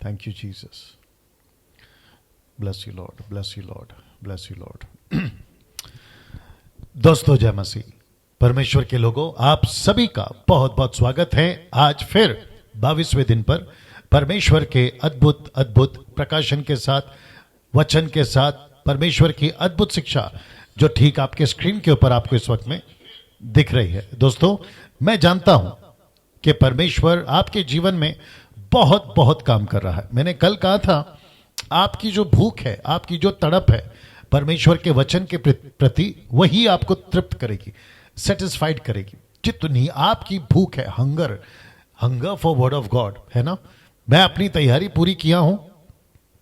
Thank you Jesus. Bless you Lord, bless you Lord, bless you Lord. दोस्तों, जय मसीह। परमेश्वर के लोगों, आप सभी का बहुत बहुत स्वागत है। आज फिर 22वें दिन पर परमेश्वर के अद्भुत अद्भुत प्रकाशन के साथ, वचन के साथ, परमेश्वर की अद्भुत शिक्षा जो ठीक आपके स्क्रीन के ऊपर आपको इस वक्त में दिख रही है। दोस्तों, मैं जानता हूं कि परमेश्वर आपके जीवन में बहुत बहुत काम कर रहा है। मैंने कल कहा था, आपकी जो भूख है, आपकी जो तड़प है परमेश्वर के वचन के प्रति, वही आपको तृप्त करेगी, सेटिस्फाइड करेगी। जितनी आपकी भूख है, hunger for word of God है ना। मैं अपनी तैयारी पूरी किया हूं,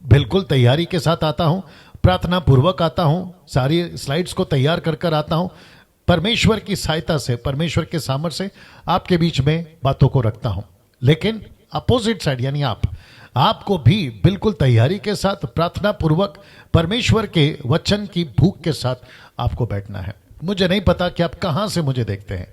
बिल्कुल तैयारी के साथ आता हूं, प्रार्थना पूर्वक आता हूं, सारी स्लाइड्स को तैयार कर कर आता हूं। परमेश्वर की सहायता से, परमेश्वर के सामर्थ्य से आपके बीच में बातों को रखता हूं। लेकिन अपोजिट साइड यानी आपको भी बिल्कुल तैयारी के साथ, प्रार्थना पूर्वक, परमेश्वर के वचन की भूख के साथ आपको बैठना है। मुझे नहीं पता कि आप कहां से मुझे देखते हैं,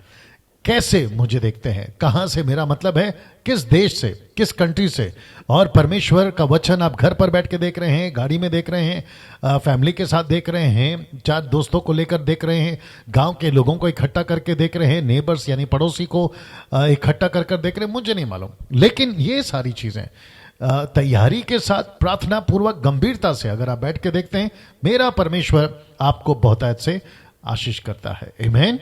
कैसे मुझे देखते हैं, कहां से, मेरा मतलब है किस देश से, किस कंट्री से। और परमेश्वर का वचन आप घर पर बैठ के देख रहे हैं, गाड़ी में देख रहे हैं, फैमिली के साथ देख रहे हैं, 4 दोस्तों को लेकर देख रहे हैं, गांव के लोगों को इकट्ठा करके देख रहे हैं, नेबर्स यानी पड़ोसी को इकट्ठा कर कर देख रहे हैं, मुझे नहीं मालूम। लेकिन ये सारी चीजें तैयारी के साथ, प्रार्थना पूर्वक, गंभीरता से अगर आप बैठ के देखते हैं, मेरा परमेश्वर आपको बहुतायत से आशीष करता है। आमीन।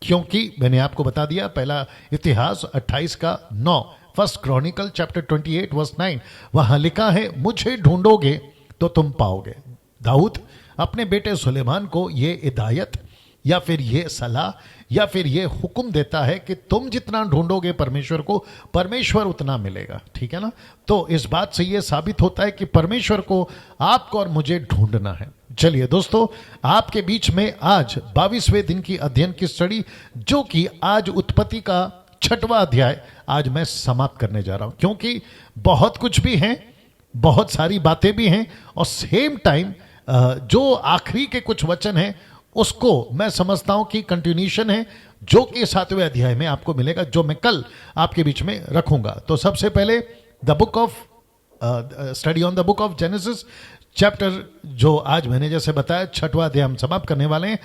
क्योंकि मैंने आपको बता दिया, पहला इतिहास 28 का 9, फर्स्ट क्रॉनिकल चैप्टर 28 वर्स 9, वहां लिखा है, मुझे ढूंढोगे तो तुम पाओगे। दाऊद अपने बेटे सुलेमान को ये हिदायत या फिर ये सलाह या फिर ये हुक्म देता है कि तुम जितना ढूंढोगे परमेश्वर को, परमेश्वर उतना मिलेगा। ठीक है ना। तो इस बात से ये साबित होता है कि परमेश्वर को, आपको और मुझे ढूंढना है। चलिए दोस्तों, आपके बीच में आज 22वें दिन की अध्ययन की स्टडी, जो कि आज उत्पत्ति का 6वां अध्याय आज मैं समाप्त करने जा रहा हूं। क्योंकि बहुत कुछ भी है, बहुत सारी बातें भी हैं, और सेम टाइम जो आखिरी के कुछ वचन हैं उसको मैं समझता हूं कि कंटिन्यूशन है, जो कि 7वें अध्याय में आपको मिलेगा, जो मैं कल आपके बीच में रखूंगा। तो सबसे पहले the book of study on the book of genesis chapter, जो आज मैंने जैसे बताया 6वां अध्याय हम समाप्त करने वाले हैं,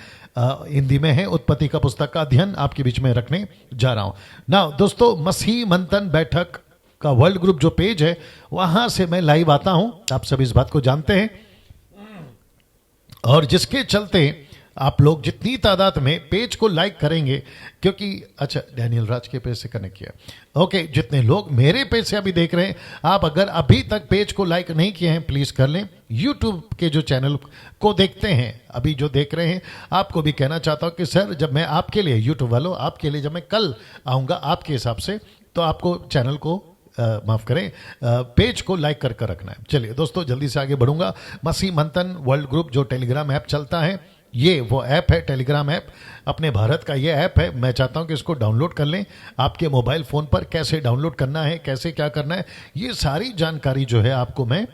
हिंदी में है, उत्पत्ति का पुस्तक का अध्ययन आपके बीच में रखने जा रहा हूं ना। दोस्तों, मसीह मंथन बैठक का वर्ल्ड ग्रुप जो पेज है, वहां से मैं लाइव आता हूं, आप सब इस बात को जानते हैं। और जिसके चलते आप लोग जितनी तादाद में पेज को लाइक करेंगे, क्योंकि अच्छा, डैनियल राज के पेज से कनेक्ट किया, ओके, जितने लोग मेरे पेज से अभी देख रहे हैं, आप अगर अभी तक पेज को लाइक नहीं किए हैं, प्लीज कर लें। यूट्यूब के जो चैनल को देखते हैं, अभी जो देख रहे हैं, आपको भी कहना चाहता हूं कि सर, जब मैं आपके लिए, यूट्यूब वालों, आपके लिए जब मैं कल आऊंगा आपके हिसाब से, तो आपको चैनल को माफ करें, पेज को लाइक कर कर रखना है। चलिए दोस्तों, जल्दी से आगे बढ़ूंगा। मसीह मंथन वर्ल्ड ग्रुप जो टेलीग्राम ऐप चलता है, ये वो ऐप है, टेलीग्राम ऐप, अपने भारत का ये ऐप है। मैं चाहता हूं कि इसको डाउनलोड कर लें आपके मोबाइल फोन पर। कैसे डाउनलोड करना है, कैसे क्या करना है, ये सारी जानकारी जो है आपको मैं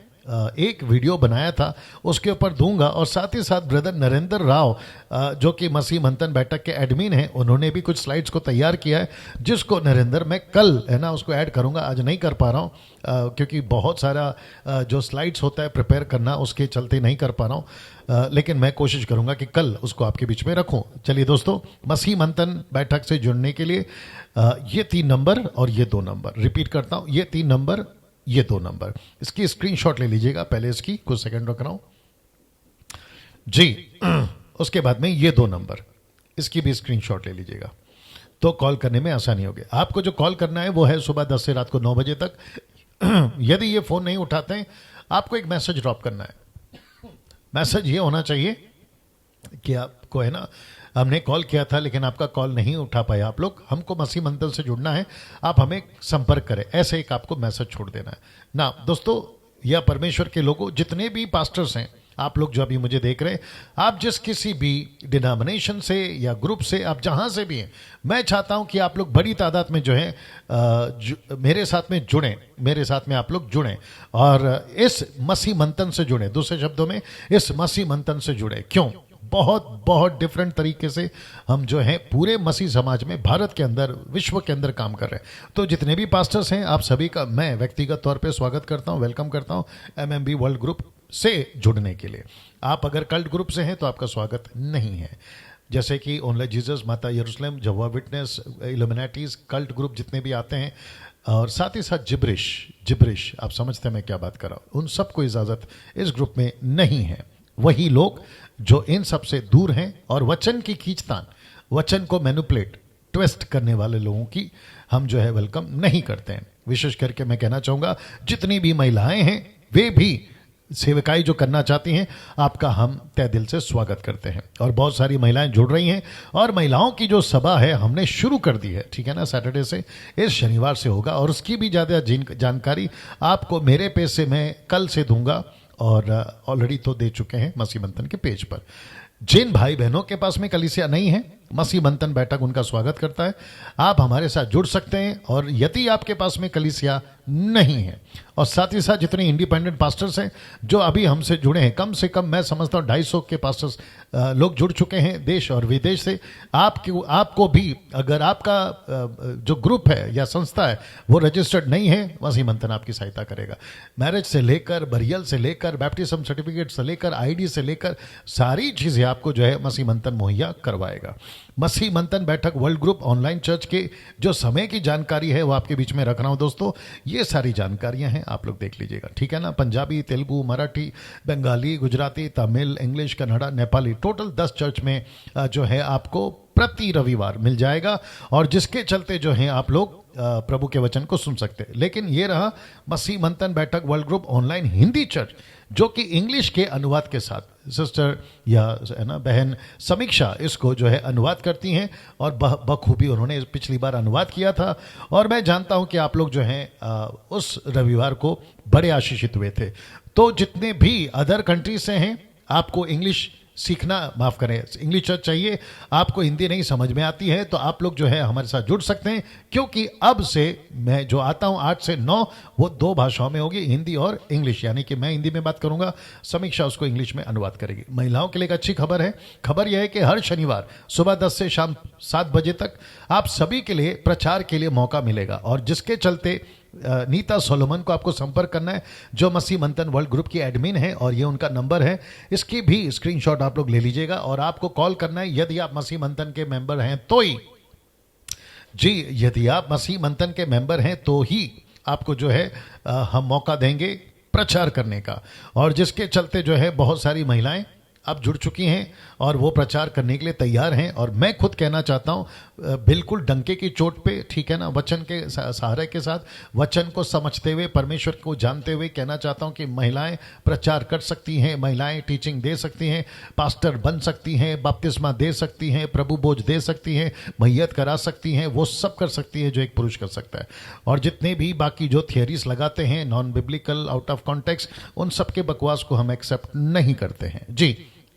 एक वीडियो बनाया था उसके ऊपर दूंगा। और साथ ही साथ ब्रदर नरेंद्र राव, जो कि मसीह मंथन बैठक के एडमिन हैं, उन्होंने भी कुछ स्लाइड्स को तैयार किया है, जिसको नरेंद्र मैं कल है ना उसको ऐड करूंगा। आज नहीं कर पा रहा हूं, क्योंकि बहुत सारा जो स्लाइड्स होता है प्रिपेयर करना, उसके चलते नहीं कर पा रहा हूं। लेकिन मैं कोशिश करूंगा कि कल उसको आपके बीच में रखूं। चलिए दोस्तों, मसीह मंथन बैठक से जुड़ने के लिए ये 3 नंबर और ये 2 नंबर, रिपीट करता हूं, ये 3 नंबर, ये 2 नंबर, इसकी स्क्रीनशॉट ले लीजिएगा। पहले इसकी कुछ सेकंड रख रहा हूं जी। उसके बाद में ये 2 नंबर, इसकी भी स्क्रीनशॉट ले लीजिएगा, तो कॉल करने में आसानी होगी। आपको जो कॉल करना है वो है सुबह 10 से रात को 9 बजे तक। यदि ये फोन नहीं उठाते हैं, आपको एक मैसेज ड्रॉप करना है। मैसेज ये होना चाहिए कि आपको, है ना, हमने कॉल किया था लेकिन आपका कॉल नहीं उठा पाया आप लोग, हमको मसीह मंथन से जुड़ना है, आप हमें संपर्क करें, ऐसे एक आपको मैसेज छोड़ देना है ना। दोस्तों, या परमेश्वर के लोगों, जितने भी पास्टर्स हैं, आप लोग जो अभी मुझे देख रहे हैं, आप जिस किसी भी डिनोमिनेशन से या ग्रुप से, आप जहां से भी हैं, मैं चाहता हूं कि आप लोग बड़ी तादाद में जो है मेरे साथ में जुड़ें, मेरे साथ में आप लोग जुड़ें और इस मसीह मंथन से जुड़ें। दूसरे शब्दों में, इस मसीह मंथन से जुड़े। क्यों? बहुत बहुत डिफरेंट तरीके से हम जो हैं पूरे मसीह समाज में, भारत के अंदर, विश्व के अंदर काम कर रहे हैं। तो जितने भी पास्टर्स हैं, आप सभी का मैं व्यक्तिगत तौर पे स्वागत करता हूं, वेलकम करता हूं MMB वर्ल्ड ग्रुप से जुड़ने के लिए। आप अगर कल्ट ग्रुप से हैं तो आपका स्वागत नहीं है, जैसे कि ओनली जीसस, माता यरूशलेम, जहोवा विटनेस, इल्यूमिनाटीज, कल्ट ग्रुप जितने भी आते हैं, और साथ ही साथ जिब्रिश आप समझते हैं मैं क्या बात कर रहा हूँ, उन सबको इजाज़त इस ग्रुप में नहीं है। वही लोग जो इन सब से दूर हैं और वचन की खींचतान, वचन को मैनिपुलेट, ट्विस्ट करने वाले लोगों की हम जो है वेलकम नहीं करते हैं। विशेष करके मैं कहना चाहूँगा, जितनी भी महिलाएं हैं वे भी सेवकाई जो करना चाहती हैं, आपका हम तहे दिल से स्वागत करते हैं। और बहुत सारी महिलाएं जुड़ रही हैं, और महिलाओं की जो सभा है हमने शुरू कर दी है, ठीक है ना, सैटरडे से, इस शनिवार से होगा, और उसकी भी ज़्यादा जानकारी आपको मेरे पेज से मैं कल से दूंगा, और ऑलरेडी तो दे चुके हैं मसीह मंथन के पेज पर। जिन भाई बहनों के पास में कलीसिया नहीं है, मसीह मंथन बैठक उनका स्वागत करता है, आप हमारे साथ जुड़ सकते हैं। और यदि आपके पास में कलीसिया नहीं है, और साथ ही साथ जितने इंडिपेंडेंट पास्टर्स हैं जो अभी हमसे जुड़े हैं, कम से कम मैं समझता हूँ 250 के पास्टर्स लोग जुड़ चुके हैं देश और विदेश से। आपको भी अगर आपका जो ग्रुप है या संस्था है वो रजिस्टर्ड नहीं है, मसीह मंथन आपकी सहायता करेगा। मैरिज से लेकर, बरियल से लेकर, बैप्टिज्म सर्टिफिकेट से लेकर, ID से लेकर सारी चीज़ें आपको जो है मसीह मंथन मुहैया करवाएगा। मसीह मंथन बैठक वर्ल्ड ग्रुप ऑनलाइन चर्च के जो समय की जानकारी है वो आपके बीच में रख रहा हूं दोस्तों। ये सारी जानकारियां हैं, आप लोग देख लीजिएगा, ठीक है ना। Punjabi, Telugu, Marathi, Bengali, Gujarati, Tamil, English, Kannada, Nepali, total 10 church में जो है आपको प्रति रविवार मिल जाएगा, और जिसके चलते जो है आप लोग प्रभु के वचन को सुन सकते हैं। लेकिन ये रहा मसीह मंथन बैठक world group online Hindi church, जो कि इंग्लिश के अनुवाद के साथ सिस्टर या है ना बहन समीक्षा इसको जो है अनुवाद करती हैं, और बखूबी उन्होंने पिछली बार अनुवाद किया था, और मैं जानता हूं कि आप लोग जो हैं उस रविवार को बड़े आशीषित हुए थे। तो जितने भी अदर कंट्रीज से हैं, आपको इंग्लिश सीखना, माफ़ करें, इंग्लिश चर्च चाहिए, आपको हिंदी नहीं समझ में आती है, तो आप लोग जो है हमारे साथ जुड़ सकते हैं, क्योंकि अब से मैं जो आता हूं 8 से 9 वो 2 भाषाओं में होगी, हिंदी और इंग्लिश। यानी कि मैं हिंदी में बात करूंगा, समीक्षा उसको इंग्लिश में अनुवाद करेगी। महिलाओं के लिए एक अच्छी खबर है, खबर यह है कि हर शनिवार सुबह 10 से शाम 7 बजे तक आप सभी के लिए प्रचार के लिए मौका मिलेगा, और जिसके चलते नीता सोलोमन को आपको संपर्क करना है, जो मसीह मंथन वर्ल्ड ग्रुप की एडमिन है, और ये उनका नंबर है, इसकी भी स्क्रीनशॉट आप लोग ले लीजिएगा, और आपको कॉल करना है यदि आप मसीह मंथन के मेंबर हैं तो ही। जी, यदि आप मसीह मंथन के मेंबर हैं तो ही आपको जो है हम मौका देंगे प्रचार करने का, और जिसके चलते जो है बहुत सारी महिलाएं अब जुड़ चुकी हैं और वो प्रचार करने के लिए तैयार हैं। और मैं खुद कहना चाहता हूं बिल्कुल डंके की चोट पे, ठीक है ना, वचन के सहारे के साथ, वचन को समझते हुए, परमेश्वर को जानते हुए कहना चाहता हूं कि महिलाएं प्रचार कर सकती हैं, महिलाएं टीचिंग दे सकती हैं, पास्टर बन सकती हैं, बपतिस्मा दे सकती हैं, प्रभु बोझ दे सकती हैं, मैयत करा सकती हैं, वो सब कर सकती है जो एक पुरुष कर सकता है। और जितने भी बाकी जो थियरीज लगाते हैं non biblical, out of context, उन सब के बकवास को हम एक्सेप्ट नहीं करते हैं। जी,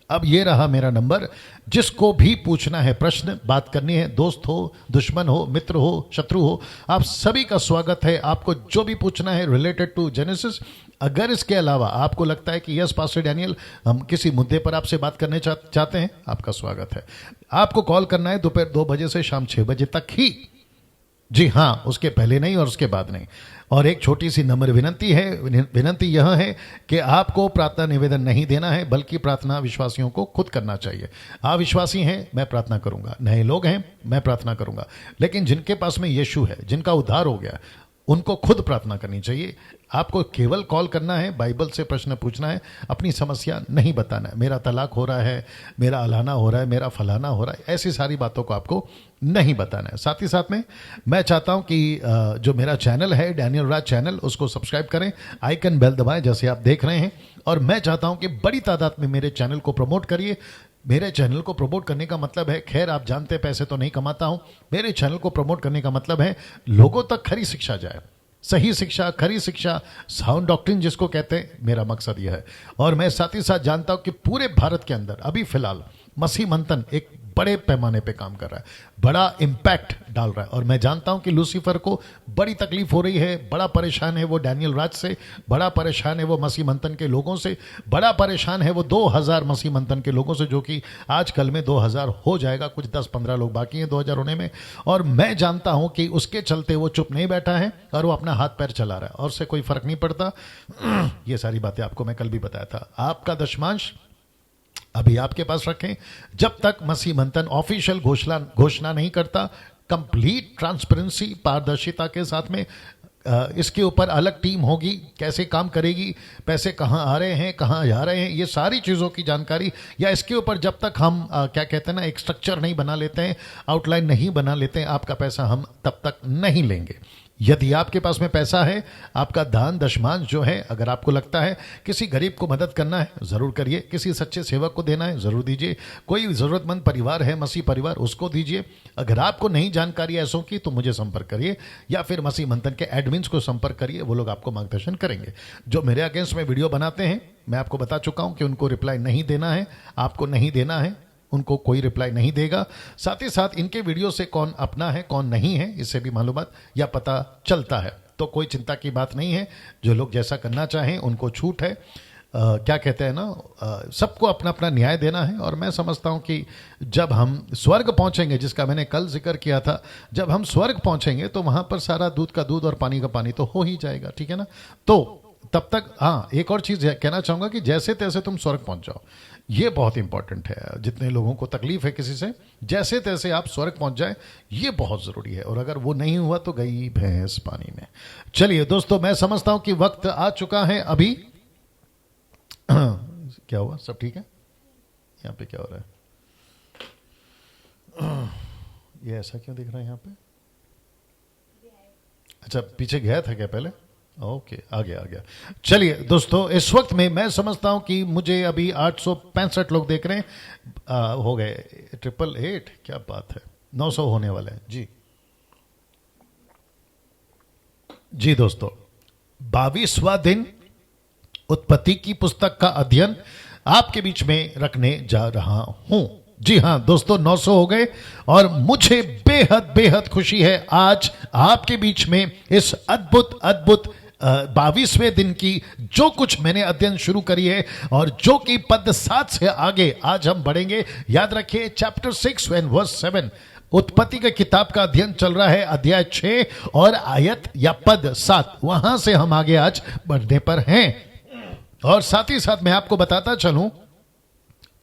अब ये रहा मेरा नंबर, जिसको भी पूछना है, प्रश्न, बात करनी है, दोस्त हो, दुश्मन हो, मित्र हो, शत्रु हो, आप सभी का स्वागत है। आपको जो भी पूछना है रिलेटेड टू जेनेसिस, अगर इसके अलावा आपको लगता है कि यस पास्टर डैनियल हम किसी मुद्दे पर आपसे बात करने चाहते हैं, आपका स्वागत है। आपको कॉल करना है दोपहर 2 बजे से शाम 6 बजे तक ही। जी हाँ, उसके पहले नहीं और उसके बाद नहीं। और एक छोटी सी नम्र विनंती है, विनंती यह है कि आपको प्रार्थना निवेदन नहीं देना है, बल्कि प्रार्थना विश्वासियों को खुद करना चाहिए। आप विश्वासी हैं, मैं प्रार्थना करूंगा, नए लोग हैं, मैं प्रार्थना करूंगा, लेकिन जिनके पास में यीशु है, जिनका उद्धार हो गया, उनको खुद प्रार्थना करनी चाहिए। आपको केवल कॉल करना है, बाइबल से प्रश्न पूछना है, अपनी समस्या नहीं बताना है। मेरा तलाक हो रहा है, मेरा अलाना हो रहा है, मेरा फलाना हो रहा है, ऐसी सारी बातों को आपको नहीं बताना है। साथ ही साथ में मैं चाहता हूं कि जो मेरा चैनल है डैनियल राज चैनल, उसको सब्सक्राइब करें, आइकन बेल दबाएं जैसे आप देख रहे हैं। और मैं चाहता हूं कि बड़ी तादाद में मेरे चैनल को प्रमोट करिए। मेरे चैनल को प्रमोट करने का मतलब है, खैर आप जानते हैं पैसे तो नहीं कमाता हूं, मेरे चैनल को प्रमोट करने का मतलब है लोगों तक खरी शिक्षा जाए, सही शिक्षा, खरी शिक्षा, साउंड डॉक्ट्रिन जिसको कहते हैं, मेरा मकसद यह है। और मैं साथ ही साथ जानता हूं कि पूरे भारत के अंदर अभी फिलहाल मसीह मंथन एक बड़े पैमाने पे काम कर रहा है, बड़ा इम्पैक्ट डाल रहा है। और मैं जानता हूं कि लूसीफर को बड़ी तकलीफ हो रही है, बड़ा परेशान है वो डैनियल राज से, बड़ा परेशान है वो मसीह मंथन के लोगों से, बड़ा परेशान है वो 2000 मसीह मंथन के लोगों से, जो कि आज कल में 2000 हो जाएगा, कुछ 10-15 लोग बाकी हैं 2000 होने में। और मैं जानता हूं कि उसके चलते वो चुप नहीं बैठा है और वो अपना हाथ पैर चला रहा है और उससे कोई फर्क नहीं पड़ता। ये सारी बातें आपको मैं कल भी बताया था। आपका दशमांश अभी आपके पास रखें, जब तक मसीह मंथन ऑफिशियल घोषणा नहीं करता, कंप्लीट ट्रांसपेरेंसी, पारदर्शिता के साथ में इसके ऊपर अलग टीम होगी, कैसे काम करेगी, पैसे कहाँ आ रहे हैं, कहाँ जा रहे हैं, ये सारी चीज़ों की जानकारी, या इसके ऊपर जब तक हम क्या कहते हैं ना, एक स्ट्रक्चर नहीं बना लेते हैं, आउटलाइन नहीं बना लेते हैं, आपका पैसा हम तब तक नहीं लेंगे। यदि आपके पास में पैसा है, आपका दान दशमांश जो है, अगर आपको लगता है किसी गरीब को मदद करना है ज़रूर करिए, किसी सच्चे सेवक को देना है ज़रूर दीजिए, कोई ज़रूरतमंद परिवार है मसीह परिवार, उसको दीजिए। अगर आपको नहीं जानकारी ऐसों की तो मुझे संपर्क करिए या फिर मसीह मंथन के एडमिन्स को संपर्क करिए, वो लोग आपको मार्गदर्शन करेंगे। जो मेरे अगेंस्ट में वीडियो बनाते हैं, मैं आपको बता चुका हूँ कि उनको रिप्लाई नहीं देना है, आपको नहीं देना है, उनको कोई रिप्लाई नहीं देगा। साथ ही साथ इनके वीडियो से कौन अपना है कौन नहीं है, इससे भी मालूमात या पता चलता है, तो कोई चिंता की बात नहीं है। जो लोग जैसा करना चाहें उनको छूट है। क्या कहते हैं ना, सबको अपना अपना न्याय देना है। और मैं समझता हूं कि जब हम स्वर्ग पहुंचेंगे, जिसका मैंने कल जिक्र किया था, जब हम स्वर्ग पहुंचेंगे तो वहां पर सारा दूध का दूध और पानी का पानी तो हो ही जाएगा, ठीक है ना। तो तब तक हाँ, एक और चीज़ कहना चाहूँगा कि जैसे तैसे तुम स्वर्ग पहुंच जाओ, ये बहुत इंपॉर्टेंट है। जितने लोगों को तकलीफ है किसी से, जैसे तैसे आप स्वर्ग पहुंच जाए, ये बहुत ज़रूरी है। और अगर वो नहीं हुआ तो गई भैंस पानी में। चलिए दोस्तों, मैं समझता हूं कि वक्त आ चुका है अभी। क्या हुआ, सब ठीक है? यहाँ पे क्या हो रहा है? ये ऐसा क्यों दिख रहा है यहाँ पे? अच्छा, पीछे गया था क्या पहले? ओके, आ गया। चलिए दोस्तों, इस वक्त में मैं समझता हूं कि मुझे अभी 865 लोग देख रहे हैं। हो गए 888, क्या बात है, 900 होने वाले हैं जी। जी दोस्तों, 22वां दिन उत्पत्ति की पुस्तक का अध्ययन आपके बीच में रखने जा रहा हूं। जी हां दोस्तों, 900 हो गए और मुझे बेहद बेहद खुशी है आज आपके बीच में इस अद्भुत 22वें दिन की जो कुछ मैंने अध्ययन शुरू करी है, और जो कि पद 7 से आगे आज हम बढ़ेंगे। याद रखिए, चैप्टर 6 एंड वर्स 7, उत्पत्ति के किताब का अध्ययन चल रहा है, अध्याय 6 और आयत या पद 7, वहां से हम आगे आज बढ़ने पर हैं। और साथ ही साथ मैं आपको बताता चलूं,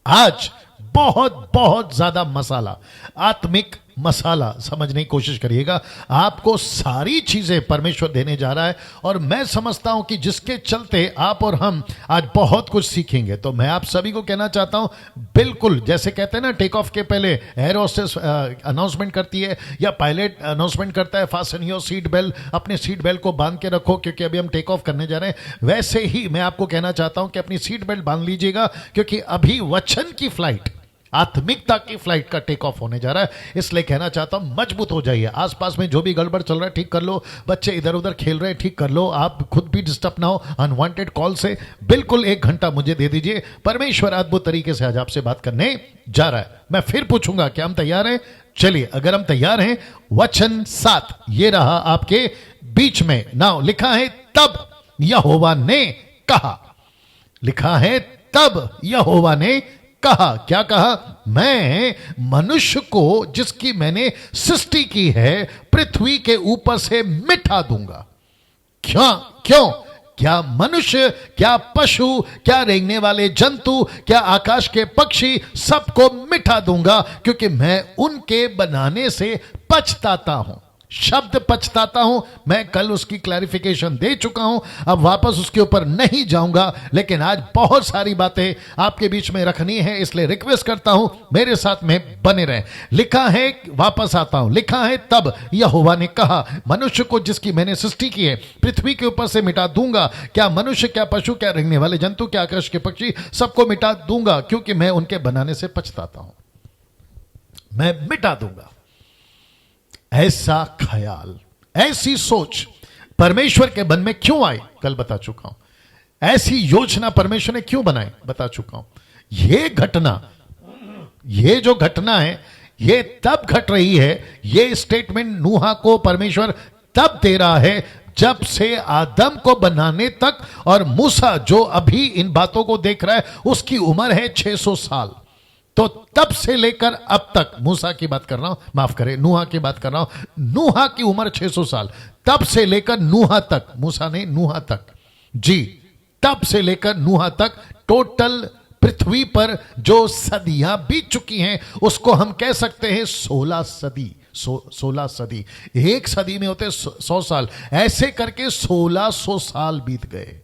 आज बहुत बहुत ज्यादा मसाला, आत्मिक मसाला समझने की कोशिश करिएगा। आपको सारी चीजें परमेश्वर देने जा रहा है, और मैं समझता हूं कि जिसके चलते आप और हम आज बहुत कुछ सीखेंगे। तो मैं आप सभी को कहना चाहता हूं, बिल्कुल जैसे कहते हैं ना, टेक ऑफ के पहले एयर होस्टेस अनाउंसमेंट करती है या पायलट अनाउंसमेंट करता है, फास्टन योर सीट बेल्ट, अपने सीट बेल्ट को बांध के रखो क्योंकि अभी हम टेक ऑफ करने जा रहे हैं। वैसे ही मैं आपको कहना चाहता हूं कि अपनी सीट बेल्ट बांध लीजिएगा, क्योंकि अभी वचन की फ्लाइट, आत्मिकता की फ्लाइट का टेक ऑफ होने जा रहा है। इसलिए कहना चाहता हूं, मजबूत हो जाइए। आसपास में जो भी गड़बड़ चल रहा है ठीक कर लो, बच्चे इधर उधर खेल रहे हैं ठीक कर लो, आप खुद भी डिस्टर्ब ना हो अनवांटेड कॉल से। बिल्कुल 1 घंटा मुझे दे दीजिए, परमेश्वर अद्भुत तरीके से आज आपसे बात करने जा रहा है। मैं फिर पूछूंगा क्या हम तैयार हैं? चलिए, अगर हम तैयार हैं, वचन 7 ये रहा आपके बीच में। नाउ लिखा है, तब यहोवा ने कहा। लिखा है, तब यहोवा ने कहा। क्या कहा? मैं मनुष्य को जिसकी मैंने सृष्टि की है पृथ्वी के ऊपर से मिटा दूंगा। क्यों? क्या मनुष्य, क्या पशु, क्या रेंगने वाले जंतु, क्या आकाश के पक्षी, सबको मिटा दूंगा, क्योंकि मैं उनके बनाने से पछताता हूं। शब्द पछताता हूं, मैं कल उसकी क्लैरिफिकेशन दे चुका हूं, अब वापस उसके ऊपर नहीं जाऊंगा। लेकिन आज बहुत सारी बातें आपके बीच में रखनी है, इसलिए रिक्वेस्ट करता हूं मेरे साथ में बने रहें। लिखा है, वापस आता हूं, लिखा है, तब यहोवा ने कहा, मनुष्य को जिसकी मैंने सृष्टि की है पृथ्वी के ऊपर से मिटा दूंगा। क्या मनुष्य, क्या पशु, क्या रेंगने वाले जंतु, क्या आकाश के पक्षी, सबको मिटा दूंगा, क्योंकि मैं उनके बनाने से पछताता हूं। मैं मिटा दूंगा। ऐसा ख्याल, ऐसी सोच परमेश्वर के मन में क्यों आई, कल बता चुका हूं। ऐसी योजना परमेश्वर ने क्यों बनाई, बता चुका हूं। यह घटना ये जो घटना है ये तब घट रही है, ये स्टेटमेंट नूहा को परमेश्वर तब दे रहा है जब से आदम को बनाने तक, और मूसा जो अभी इन बातों को देख रहा है उसकी उम्र है 600 साल। तो तब से लेकर अब तक, मूसा की बात कर रहा हूं, माफ करें नूहा की बात कर रहा हूं, नूहा की उम्र 600 साल, तब से लेकर नूहा तक, मूसा ने नूहा तक, जी तब से लेकर नूहा तक टोटल पृथ्वी पर जो सदियां बीत चुकी हैं उसको हम कह सकते हैं 16 सदी। 16 सदी, एक सदी में होते 100 साल, ऐसे करके 1600 साल बीत गए,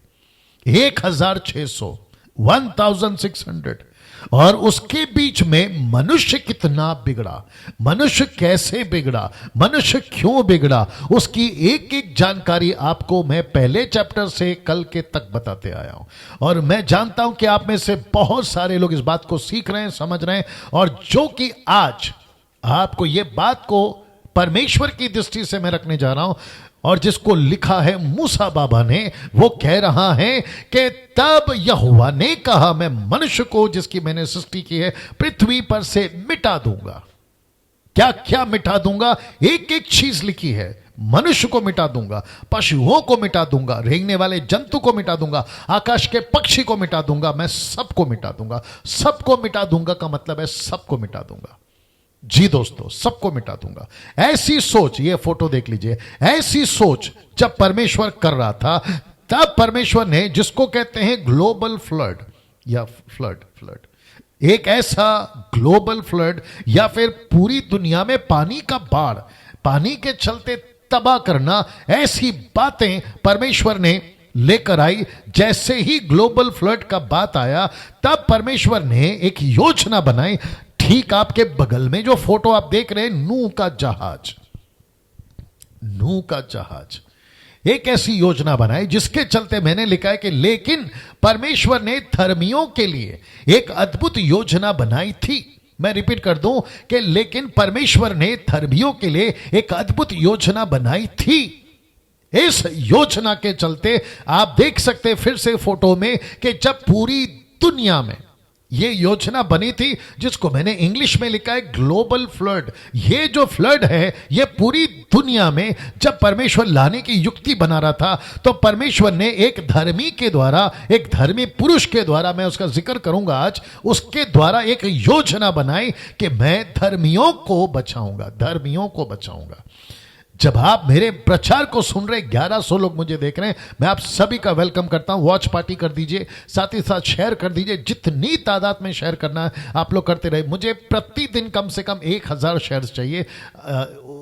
1600, 1600, और उसके बीच में मनुष्य कितना बिगड़ा, मनुष्य कैसे बिगड़ा, मनुष्य क्यों बिगड़ा, उसकी एक एक जानकारी आपको मैं पहले चैप्टर से कल के तक बताते आया हूं। और मैं जानता हूं कि आप में से बहुत सारे लोग इस बात को सीख रहे हैं, समझ रहे हैं, और जो कि आज आपको ये बात को परमेश्वर की दृष्टि से मैं रखने जा रहा हूं, और जिसको लिखा है मूसा बाबा ने, वो कह रहा है कि तब यहोवा ने कहा मैं मनुष्य को जिसकी मैंने सृष्टि की है पृथ्वी पर से मिटा दूंगा। क्या क्या मिटा दूंगा, एक एक चीज लिखी है, मनुष्य को मिटा दूंगा, पशुओं को मिटा दूंगा, रेंगने वाले जंतु को मिटा दूंगा, आकाश के पक्षी को मिटा दूंगा, मैं सबको मिटा दूंगा। सबको मिटा दूंगा का मतलब है सबको मिटा दूंगा, जी दोस्तों, सबको मिटा दूंगा। ऐसी सोच, ये फोटो देख लीजिए, ऐसी सोच जब परमेश्वर कर रहा था, तब परमेश्वर ने जिसको कहते हैं ग्लोबल फ्लड या फ्लड, एक ऐसा ग्लोबल फ्लड या फिर पूरी दुनिया में पानी का बाढ़, पानी के चलते तबाह करना, ऐसी बातें परमेश्वर ने लेकर आई। जैसे ही ग्लोबल फ्लड का बात आया तब परमेश्वर ने एक योजना बनाई। ठीक आपके बगल में जो फोटो आप देख रहे हैं, नूह का जहाज, नूह का जहाज, एक ऐसी योजना बनाई जिसके चलते मैंने लिखा है कि लेकिन परमेश्वर ने धर्मियों के लिए एक अद्भुत योजना बनाई थी। मैं रिपीट कर दूं कि लेकिन परमेश्वर ने धर्मियों के लिए एक अद्भुत योजना बनाई थी। इस योजना के चलते आप देख सकते फिर से फोटो में कि जब पूरी दुनिया में ये योजना बनी थी, जिसको मैंने इंग्लिश में लिखा है ग्लोबल फ्लड, ये जो फ्लड है ये पूरी दुनिया में जब परमेश्वर लाने की युक्ति बना रहा था, तो परमेश्वर ने एक धर्मी के द्वारा, एक धर्मी पुरुष के द्वारा, मैं उसका जिक्र करूंगा आज, उसके द्वारा एक योजना बनाई कि मैं धर्मियों को बचाऊंगा, धर्मियों को बचाऊंगा। जब आप मेरे प्रचार को सुन रहे, 1100 लोग मुझे देख रहे हैं, मैं आप सभी का वेलकम करता हूं। वॉच पार्टी कर दीजिए, साथ ही साथ शेयर कर दीजिए, जितनी तादाद में शेयर करना है आप लोग करते रहे। मुझे प्रतिदिन कम से कम 1000 शेयर्स चाहिए।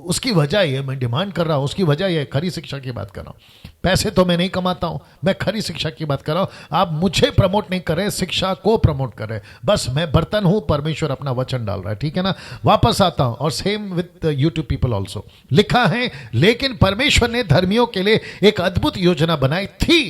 उसकी वजह ये, मैं डिमांड कर रहा हूं, उसकी वजह ये खरी शिक्षा की बात कर रहा हूं। पैसे तो मैं नहीं कमाता हूं, मैं खरी शिक्षा की बात कर रहा हूं। आप मुझे प्रमोट नहीं कर रहे, शिक्षा को प्रमोट कर रहे, बस मैं बर्तन हूं, परमेश्वर अपना वचन डाल रहा है, ठीक है ना। वापस आता हूं, और same with YouTube people also. लिखा है लेकिन परमेश्वर ने धर्मियों के लिए एक अद्भुत योजना बनाई थी,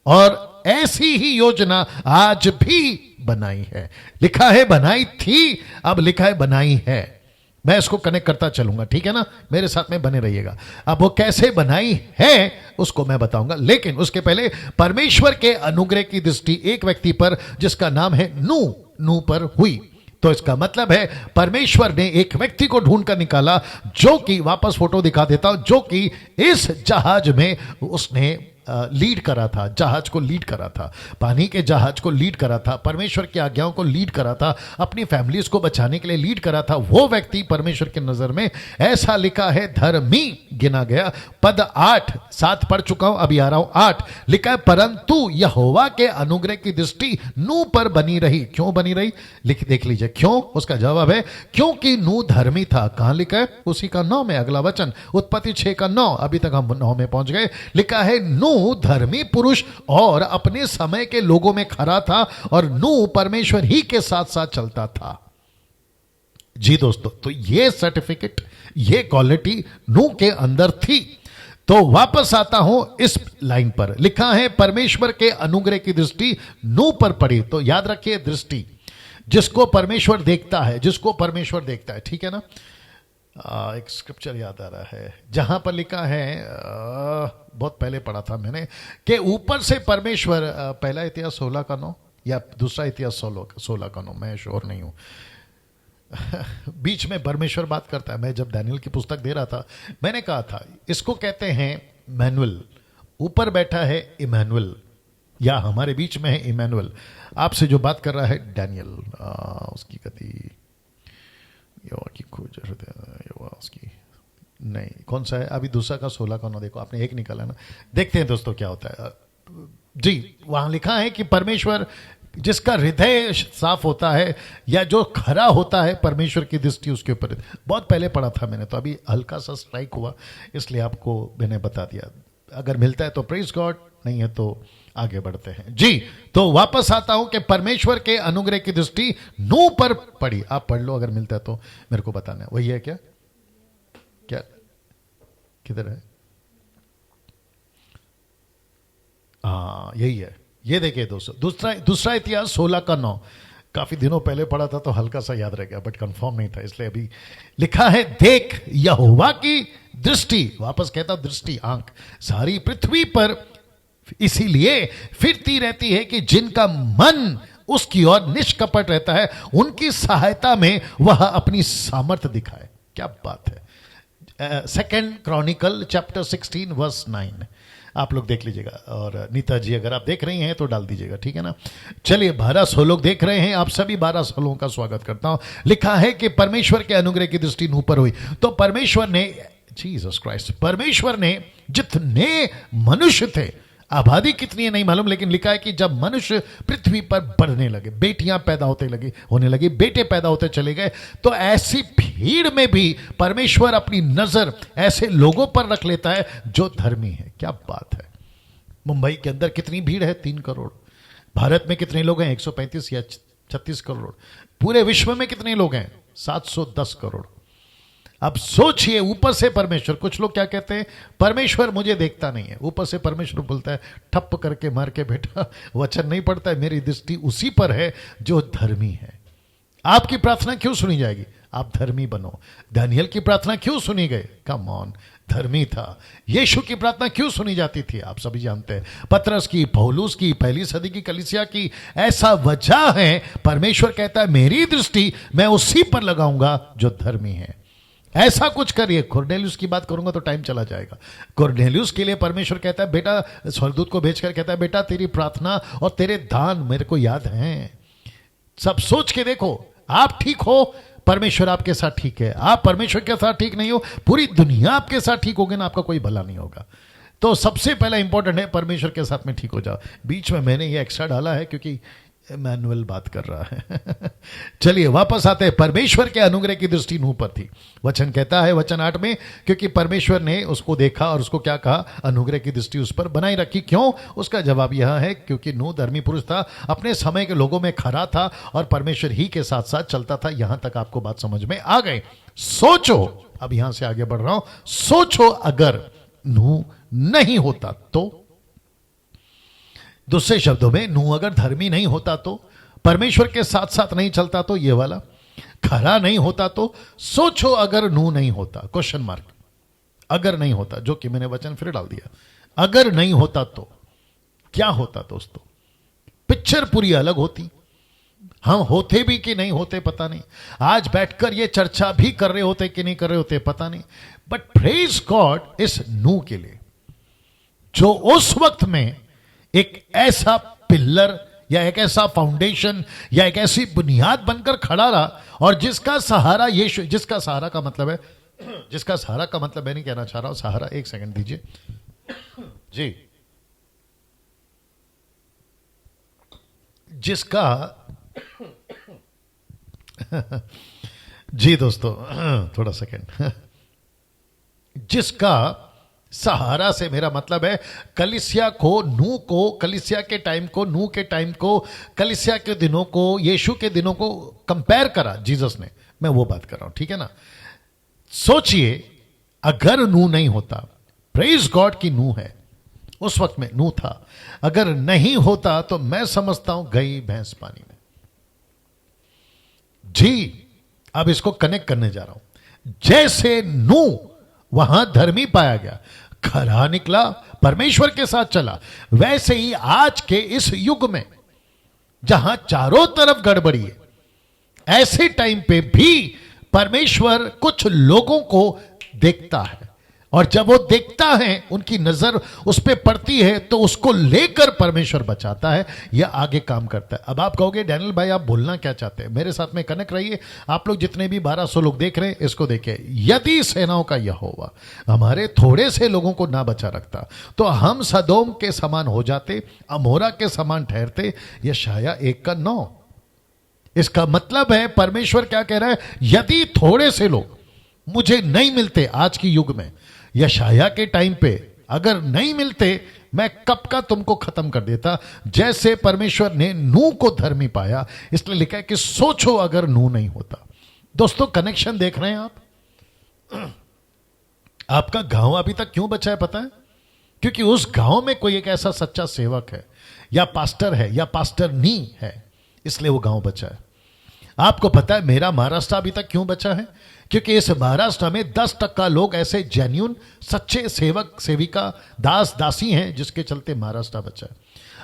और ऐसी ही योजना आज भी बनाई है। लिखा है बनाई थी, अब लिखा है बनाई है। मैं इसको कनेक्ट करता चलूंगा, ठीक है ना, मेरे साथ में बने रहिएगा। अब वो कैसे बनाई है उसको मैं बताऊंगा, लेकिन उसके पहले परमेश्वर के अनुग्रह की दृष्टि एक व्यक्ति पर जिसका नाम है नूह पर हुई। तो इसका मतलब है परमेश्वर ने एक व्यक्ति को ढूंढ कर निकाला, जो कि, वापस फोटो दिखा देता हूं, जो कि इस जहाज में उसने लीड करा था, जहाज को लीड करा था, पानी के जहाज को लीड करा था, परमेश्वर की आज्ञाओं को लीड करा था, अपनी फैमिलीज को बचाने के लिए लीड करा था। वो व्यक्ति परमेश्वर की नजर में, ऐसा लिखा है, धर्मी गिना गया। पद 8, 7 पढ़ चुका हूं, अभी आ रहा हूं 8। लिखा है परंतु यहोवा के अनुग्रह की दृष्टि नूह पर बनी रही। क्यों बनी रही, देख लीजिए क्यों। उसका जवाब है क्योंकि नूह धर्मी था। कहां लिखा है, उसी का 9 में अगला वचन, उत्पत्ति 6 का 9। अभी तक हम 9 में पहुंच गए। लिखा है नूह धर्मी पुरुष और अपने समय के लोगों में खरा था, और नूह परमेश्वर ही के साथ साथ चलता था। जी दोस्तों, तो ये सर्टिफिकेट, ये क्वालिटी नूह के अंदर थी। तो वापस आता हूं इस लाइन पर, लिखा है परमेश्वर के अनुग्रह की दृष्टि नूह पर पड़ी। तो याद रखिए, दृष्टि, जिसको परमेश्वर देखता है, जिसको परमेश्वर देखता है, ठीक है ना। एक स्क्रिप्चर याद आ रहा है जहां पर लिखा है, बहुत पहले पढ़ा था मैंने, कि ऊपर से परमेश्वर, पहला इतिहास 16 का 9 या दूसरा इतिहास 16 का 9, मैं श्योर नहीं हूं। बीच में परमेश्वर बात करता है। मैं जब डैनियल की पुस्तक दे रहा था, मैंने कहा था इसको कहते हैं मैनुअल। ऊपर बैठा है इमैनुअल, या हमारे बीच में है इमैनुअल। आपसे जो बात कर रहा है डैनियल, उसकी गति यहोवा की खोज यहोवा उसकी नहीं, कौन सा है अभी? दूसरा का 16 का 9 देखो, आपने एक निकाला ना। देखते हैं दोस्तों क्या होता है जी। वहां लिखा है कि परमेश्वर जिसका हृदय साफ होता है या जो खरा होता है, परमेश्वर की दृष्टि उसके ऊपर। बहुत पहले पढ़ा था मैंने, तो अभी हल्का सा स्ट्राइक हुआ, इसलिए आपको मैंने बता दिया। अगर मिलता है तो प्रेज गॉड, नहीं है तो आगे बढ़ते हैं जी। तो वापस आता हूं कि परमेश्वर के अनुग्रह की दृष्टि नूह पर पड़ी। आप पढ़ लो, अगर मिलता है तो मेरे को बताना है। वही है क्या? क्या किधर है? हाँ यही है। ये देखिए दोस्तों, दूसरा इतिहास 16 का 9। काफी दिनों पहले पढ़ा था तो हल्का सा याद रह गया, बट कंफर्म नहीं था, इसलिए अभी लिखा है, देख यहोवा की दृष्टि, वापस कहता दृष्टि, आंख सारी पृथ्वी पर इसीलिए फिरती रहती है कि जिनका मन उसकी ओर निष्कपट रहता है, उनकी सहायता में वह अपनी सामर्थ्य दिखाए। क्या बात है। सेकेंड क्रॉनिकल चैप्टर 16 वर्स 9, आप लोग देख लीजिएगा। और नीता जी अगर आप देख रही हैं तो डाल दीजिएगा, ठीक है ना। चलिए 1200 लोग देख रहे हैं, आप सभी 1200 लोगों का स्वागत करता हूं। लिखा है कि परमेश्वर के अनुग्रह की दृष्टि नूह पर हुई। तो परमेश्वर ने, जीसस क्राइस्ट, परमेश्वर ने जितने मनुष्य थे, आबादी कितनी है नहीं मालूम, लेकिन लिखा है कि जब मनुष्य पृथ्वी पर बढ़ने लगे, बेटियां पैदा होने लगी, बेटे पैदा होते चले गए, तो ऐसी भीड़ में भी परमेश्वर अपनी नजर ऐसे लोगों पर रख लेता है जो धर्मी है। क्या बात है। मुंबई के अंदर कितनी भीड़ है? 3 करोड़। भारत में कितने लोग हैं? 135 या 36 करोड़। पूरे विश्व में कितने लोग हैं? 710 करोड़। अब सोचिए, ऊपर से परमेश्वर, कुछ लोग क्या कहते हैं, परमेश्वर मुझे देखता नहीं है। ऊपर से परमेश्वर बोलता है ठप करके मार के, बेटा वचन नहीं पढ़ता है, मेरी दृष्टि उसी पर है जो धर्मी है। आपकी प्रार्थना क्यों सुनी जाएगी? आप धर्मी बनो। दानियल की प्रार्थना क्यों सुनी गई? कम ऑन, धर्मी था। यीशु की प्रार्थना क्यों सुनी जाती थी? आप सभी जानते हैं। पतरस की, पौलुस की, पहली सदी की कलीसिया की। ऐसा वजह है, परमेश्वर कहता है मेरी दृष्टि मैं उसी पर लगाऊंगा जो धर्मी है। ऐसा कुछ करिए। कोर्नेलियुस की बात करूंगा तो टाइम चला जाएगा। कोर्नेलियुस के लिए परमेश्वर कहता है, बेटा, स्वर्गदूत को भेजकर कहता है, बेटा तेरी प्रार्थना और तेरे दान मेरे को याद हैं। सब सोच के देखो, आप ठीक हो, परमेश्वर आपके साथ ठीक है। आप परमेश्वर के साथ ठीक नहीं हो, पूरी दुनिया आपके साथ ठीक होगी ना, आपका कोई भला नहीं होगा। तो सबसे पहला इंपॉर्टेंट है परमेश्वर के साथ में ठीक हो जाओ। बीच में मैंने ये एक्स्ट्रा डाला है क्योंकि मैनुअल बात कर रहा है। चलिए वापस आते हैं। परमेश्वर के अनुग्रह की दृष्टि नूह पर थी। वचन कहता है, वचन 8 में, क्योंकि परमेश्वर ने उसको देखा और उसको क्या कहा? अनुग्रह की दृष्टि उस पर बनाई रखी। क्यों? उसका जवाब यह है, क्योंकि नूह धर्मी पुरुष था, अपने समय के लोगों में खरा था और परमेश्वर ही के साथ साथ चलता था। यहां तक आपको बात समझ में आ गई? सोचो, अब यहां से आगे बढ़ रहा हूं। सोचो, अगर नूह नहीं होता तो, दूसरे शब्दों में, नूह अगर धर्मी नहीं होता तो, परमेश्वर के साथ साथ नहीं चलता तो, ये वाला खरा नहीं होता तो, सोचो अगर नूह नहीं होता, क्वेश्चन मार्क, अगर नहीं होता, जो कि मैंने वचन फिर डाल दिया। अगर नहीं होता तो क्या होता दोस्तों? पिक्चर पूरी अलग होती। हम होते भी कि नहीं होते पता नहीं, आज बैठकर ये चर्चा भी कर रहे होते कि नहीं कर रहे होते पता नहीं। बट प्रेज गॉड इस नूह के लिए, जो उस वक्त में एक ऐसा पिल्लर या एक ऐसा फाउंडेशन या एक ऐसी बुनियाद बनकर खड़ा रहा, और जिसका सहारा यीशु, जिसका सहारा का मतलब है, जिसका सहारा का मतलब मैं नहीं कहना चाह रहा हूं सहारा, एक सेकंड दीजिए जी, जिसका जी दोस्तों थोड़ा सेकंड, जिसका सहारा से मेरा मतलब है कलीसिया को, नूह को, कलीसिया के टाइम को, नूह के टाइम को, कलीसिया के दिनों को, यीशु के दिनों को कंपेयर करा जीसस ने। मैं वो बात कर रहा हूं, ठीक है ना। सोचिए, अगर नूह नहीं होता, प्रेज गॉड की नूह है, उस वक्त में नूह था, अगर नहीं होता तो मैं समझता हूं गई भैंस पानी में जी। अब इसको कनेक्ट करने जा रहा हूं। जैसे नूह वहां धर्मी पाया गया, खरा निकला, परमेश्वर के साथ चला, वैसे ही आज के इस युग में जहां चारों तरफ गड़बड़ी है, ऐसे टाइम पे भी परमेश्वर कुछ लोगों को देखता है, और जब वो देखता है, उनकी नजर उस पर पड़ती है, तो उसको लेकर परमेश्वर बचाता है या आगे काम करता है। अब आप कहोगे डैनियल भाई आप बोलना क्या चाहते हैं, मेरे साथ में कनेक्ट रहिए। आप लोग जितने भी 1200 लोग देख रहे हैं, इसको देखिए। यदि सेनाओं का यहोवा हमारे थोड़े से लोगों को ना बचा रखता, तो हम सदोम के समान हो जाते, अमोरा के समान ठहरते। यशाया 1:9। इसका मतलब है परमेश्वर क्या कह रहा है, यदि थोड़े से लोग मुझे नहीं मिलते आज की युग में, यशाया के टाइम पे अगर नहीं मिलते, मैं कब का तुमको खत्म कर देता। जैसे परमेश्वर ने नूह को धर्मी पाया, इसलिए लिखा है कि सोचो अगर नूह नहीं होता। दोस्तों कनेक्शन देख रहे हैं आप? आपका गांव अभी तक क्यों बचा है पता है? क्योंकि उस गांव में कोई एक ऐसा सच्चा सेवक है, या पास्टर है, या पास्टरनी है, इसलिए वो गांव बचा है। आपको पता है मेरा महाराष्ट्र अभी तक क्यों बचा है? क्योंकि इस महाराष्ट्र में 10% लोग ऐसे जेन्युइन सच्चे सेवक सेविका दास दासी हैं, जिसके चलते महाराष्ट्र बचा है।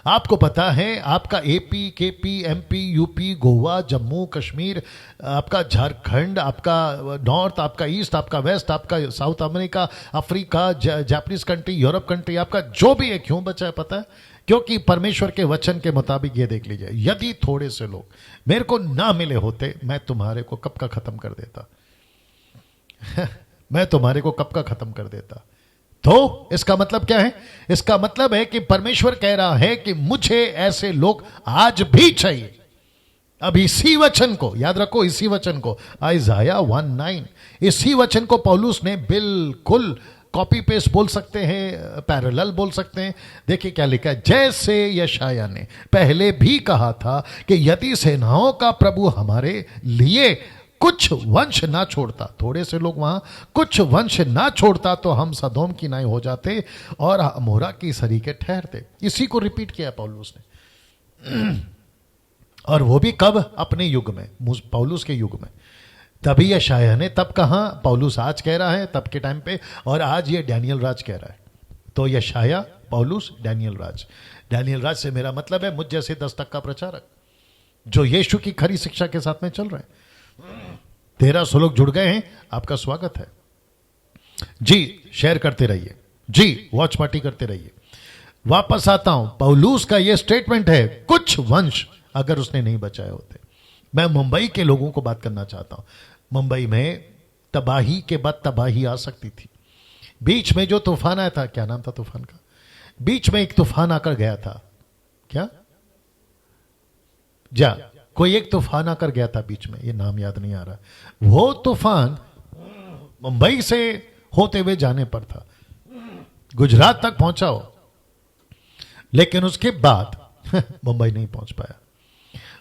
आपको पता है आपका AP, KP, MP, UP, Goa, Jammu Kashmir, आपका झारखंड, आपका नॉर्थ, आपका ईस्ट, आपका वेस्ट, आपका south America, Africa, Japanese country, Europe country, आपका जो भी है, क्यों बचा है पता है? क्योंकि परमेश्वर के वचन के मुताबिक ये देख लीजिए, यदि थोड़े से लोग मेरे को ना मिले होते, मैं तुम्हारे को कब का खत्म कर देता। मैं तुम्हारे को कब का खत्म कर देता। तो इसका मतलब क्या है? इसका मतलब है कि परमेश्वर कह रहा है कि मुझे ऐसे लोग आज भी चाहिए। अब इसी वचन को याद रखो, इसी वचन को आइज़ाया 1:9, इसी वचन को पौलुस ने बिल्कुल कॉपी पेस्ट बोल सकते हैं, पैरेलल बोल सकते हैं। देखिए क्या लिखा है, जैसे यशाया ने पहले भी कहा था कि यदि सेनाओं का प्रभु हमारे लिए कुछ वंश ना छोड़ता, थोड़े से लोग वहां कुछ वंश ना छोड़ता, तो हम सदोम की नाई हो जाते और अमोरा की सरीके ठहरते। इसी को रिपीट किया पौलुस ने, और वो भी कब? अपने युग में, पौलुस के युग में। तभी यशाया ने तब कहा, पौलुस आज कह रहा है तब के टाइम पे, और आज ये डैनियल राज कह रहा है। तो यशाया, पौलुस, डैनियल राज। डैनियल राज से मेरा मतलब है मुझ जैसे 10% प्रचारक जो यीशु की खरी शिक्षा के साथ में चल रहे हैं। 1300 लोग जुड़ गए हैं, आपका स्वागत है जी। शेयर करते रहिए जी, वॉच पार्टी करते रहिए। वापस आता हूं, पौलुस का यह स्टेटमेंट है, कुछ वंश अगर उसने नहीं बचाए होते। मैं मुंबई के लोगों को बात करना चाहता हूं। मुंबई में तबाही के बाद तबाही आ सकती थी। बीच में जो तूफान आया था, क्या नाम था तूफान का? बीच में एक तूफान आकर गया था, क्या जा कोई एक तूफान आकर गया था बीच में, ये नाम याद नहीं आ रहा। वो तूफान मुंबई से होते हुए जाने पर था, गुजरात तक पहुंचा हो, लेकिन उसके बाद मुंबई नहीं पहुंच पाया।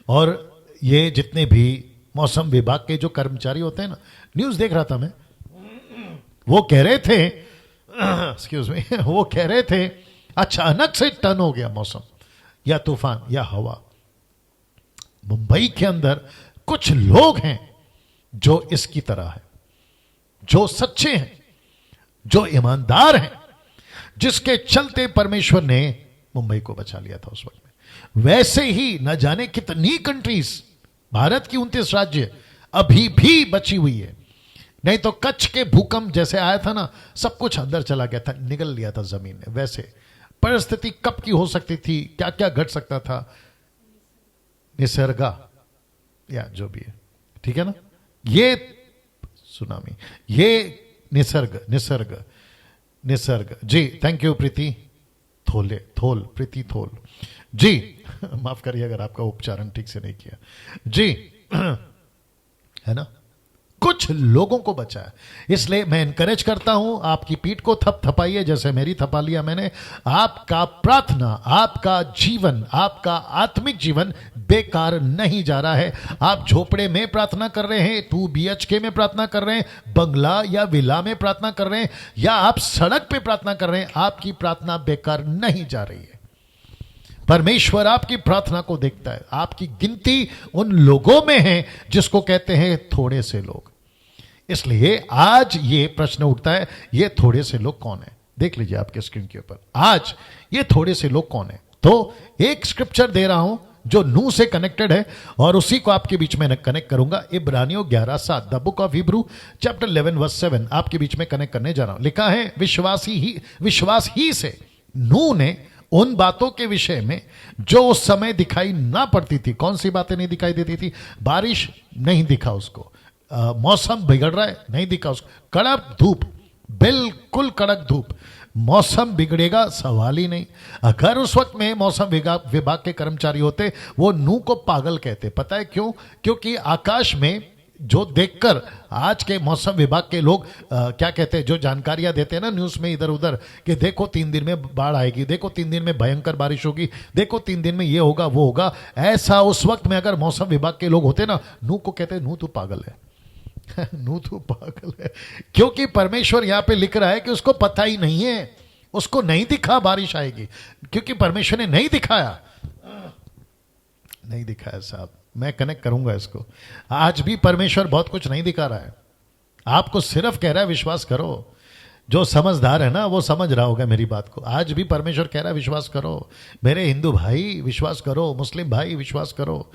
और ये जितने भी मौसम विभाग के जो कर्मचारी होते हैं ना, न्यूज देख रहा था मैं, वो कह रहे थे एक्सक्यूज मी, वो कह रहे थे अचानक से टर्न हो गया मौसम, या तूफान या हवा। मुंबई के अंदर कुछ लोग हैं जो इसकी तरह है, जो सच्चे हैं, जो ईमानदार हैं, जिसके चलते परमेश्वर ने मुंबई को बचा लिया था उस वक्त में। वैसे ही न जाने कितनी कंट्रीज, भारत की 29 राज्य अभी भी बची हुई है। नहीं तो कच्छ के भूकंप जैसे आया था ना, सब कुछ अंदर चला गया था, निगल लिया था जमीन ने। वैसे परिस्थिति कब की हो सकती थी, क्या क्या घट सकता था, निसर्गा या जो भी है, ठीक है ना, ये सुनामी, ये निसर्ग निसर्ग निसर्ग जी। थैंक यू प्रीति थोले, थोल, प्रीति थोल जी। माफ करिए अगर आपका उच्चारण ठीक से नहीं किया जी। है ना, कुछ लोगों को बचा है। इसलिए मैं एनकरेज करता हूं, आपकी पीठ को थपथपाइए जैसे मेरी थपा लिया मैंने। आपका प्रार्थना, आपका जीवन, आपका आत्मिक जीवन बेकार नहीं जा रहा है। आप झोपड़े में प्रार्थना कर रहे हैं, 2 BHK में प्रार्थना कर रहे हैं, बंगला या विला में प्रार्थना कर रहे हैं, या आप सड़क पे प्रार्थना कर रहे हैं, आपकी प्रार्थना बेकार नहीं जा रही है। परमेश्वर आपकी प्रार्थना को देखता है। आपकी गिनती उन लोगों में है जिसको कहते हैं थोड़े से लोग। इसलिए आज ये प्रश्न उठता है, ये थोड़े से लोग कौन है? देख लीजिए आपके स्क्रीन के ऊपर, आज ये थोड़े से लोग कौन है। तो एक स्क्रिप्चर दे रहा हूं जो नू से कनेक्टेड है और उसी को आपके बीच में कनेक्ट करूंगा। इब्रानियों 11:7, the book of Hebrew chapter 11 verse 7 आपके बीच में कनेक्ट करने जा रहा हूं। लिखा है विश्वास ही से नू ने उन बातों के विषय में जो उस समय दिखाई ना पड़ती थी। कौन सी बातें नहीं दिखाई देती थी? बारिश नहीं दिखा उसको, मौसम बिगड़ रहा है नहीं दिखा उसको, कड़क धूप, बिल्कुल कड़क धूप, मौसम बिगड़ेगा सवाल ही नहीं। अगर उस वक्त में मौसम विभाग के कर्मचारी होते, वो नू को पागल कहते। पता है क्यों? क्योंकि आकाश में जो देखकर आज के मौसम विभाग के लोग क्या कहते हैं, जो जानकारियां देते हैं ना न्यूज़ में इधर उधर, कि देखो 3 दिन में बाढ़ आएगी, देखो 3 दिन में भयंकर बारिश होगी, देखो 3 दिन में ये होगा वो होगा, ऐसा उस वक्त में अगर मौसम विभाग के लोग होते ना, नू को कहते नू तू पागल है नू तू पागल है। क्योंकि परमेश्वर यहां पे लिख रहा है कि उसको पता ही नहीं है, उसको नहीं दिखा बारिश आएगी, क्योंकि परमेश्वर ने नहीं दिखाया साहब। मैं कनेक्ट करूंगा इसको। आज भी परमेश्वर बहुत कुछ नहीं दिखा रहा है, आपको सिर्फ कह रहा है विश्वास करो। जो समझदार है ना वो समझ रहा होगा मेरी बात को। आज भी परमेश्वर कह रहा है विश्वास करो, मेरे हिंदू भाई विश्वास करो, मुस्लिम भाई विश्वास करो।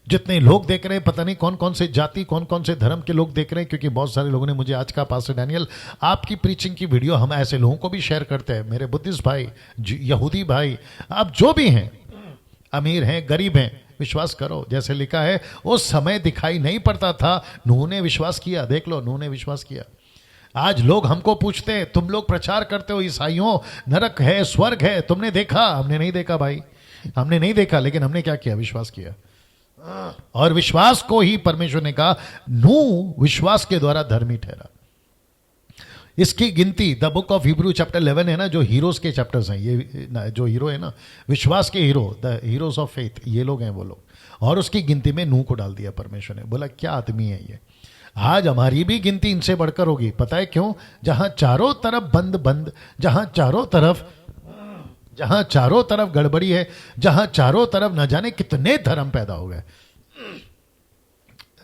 जितने लोग देख रहे हैं, पता नहीं कौन कौन से जाति, कौन कौन से धर्म के लोग देख रहे हैं, क्योंकि बहुत सारे लोगों ने मुझे आज कहा, पास्टर डैनियल आपकी प्रीचिंग की वीडियो हम ऐसे लोगों को भी शेयर करते हैं, मेरे बुद्धिस्ट भाई, यहूदी भाई, आप जो भी हैं, अमीर हैं गरीब हैं, विश्वास करो। जैसे लिखा है उस समय दिखाई नहीं पड़ता था, नूह ने विश्वास किया। देख लो, नूह ने विश्वास किया। आज लोग हमको पूछते हैं, तुम लोग प्रचार करते हो ईसाइयों, नरक है स्वर्ग है, तुमने देखा? हमने नहीं देखा भाई, हमने नहीं देखा, लेकिन हमने क्या किया? विश्वास किया। और विश्वास को ही परमेश्वर ने कहा, नूह विश्वास के द्वारा धर्मी ठहरा। इसकी गिनती the book of Hebrew chapter 11 है ना, जो हीरोज के चैप्टर्स हैं, ये जो हीरो है ना, विश्वास के hero, the heroes of faith, ये लोग हैं वो लोग। और उसकी गिनती में नूह को डाल दिया परमेश्वर ने। बोला क्या आदमी है ये। आज हमारी भी गिनती इनसे बढ़कर होगी। पता है क्यों? जहां चारों तरफ बंद, जहां चारों तरफ गड़बड़ी है, जहां चारों तरफ न जाने कितने धर्म पैदा हो गए।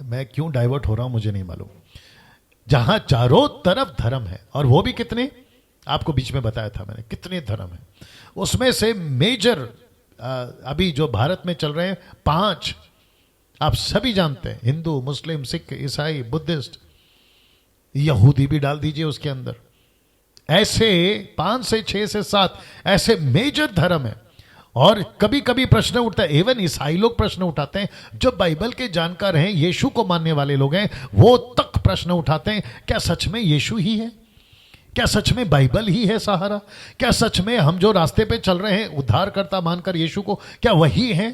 मैं क्यों डाइवर्ट हो रहा हूं मुझे नहीं मालूम। जहां चारों तरफ धर्म है, और वो भी कितने, आपको बीच में बताया था मैंने कितने धर्म है। उसमें से मेजर अभी जो भारत में चल रहे हैं 5, आप सभी जानते हैं, हिंदू, मुस्लिम, सिख, ईसाई, बुद्धिस्ट, यहूदी भी डाल दीजिए उसके अंदर। ऐसे 5 से 6 से 7 ऐसे मेजर धर्म है। और कभी कभी प्रश्न उठता है, इवन ईसाई लोग प्रश्न उठाते हैं, जो बाइबल के जानकार हैं, यीशु को मानने वाले लोग हैं, वो तक प्रश्न उठाते हैं, क्या सच में यीशु ही है? क्या सच में बाइबल ही है सहारा? क्या सच में हम जो रास्ते पे चल रहे हैं उद्धारकर्ता मानकर यीशु को, क्या वही है?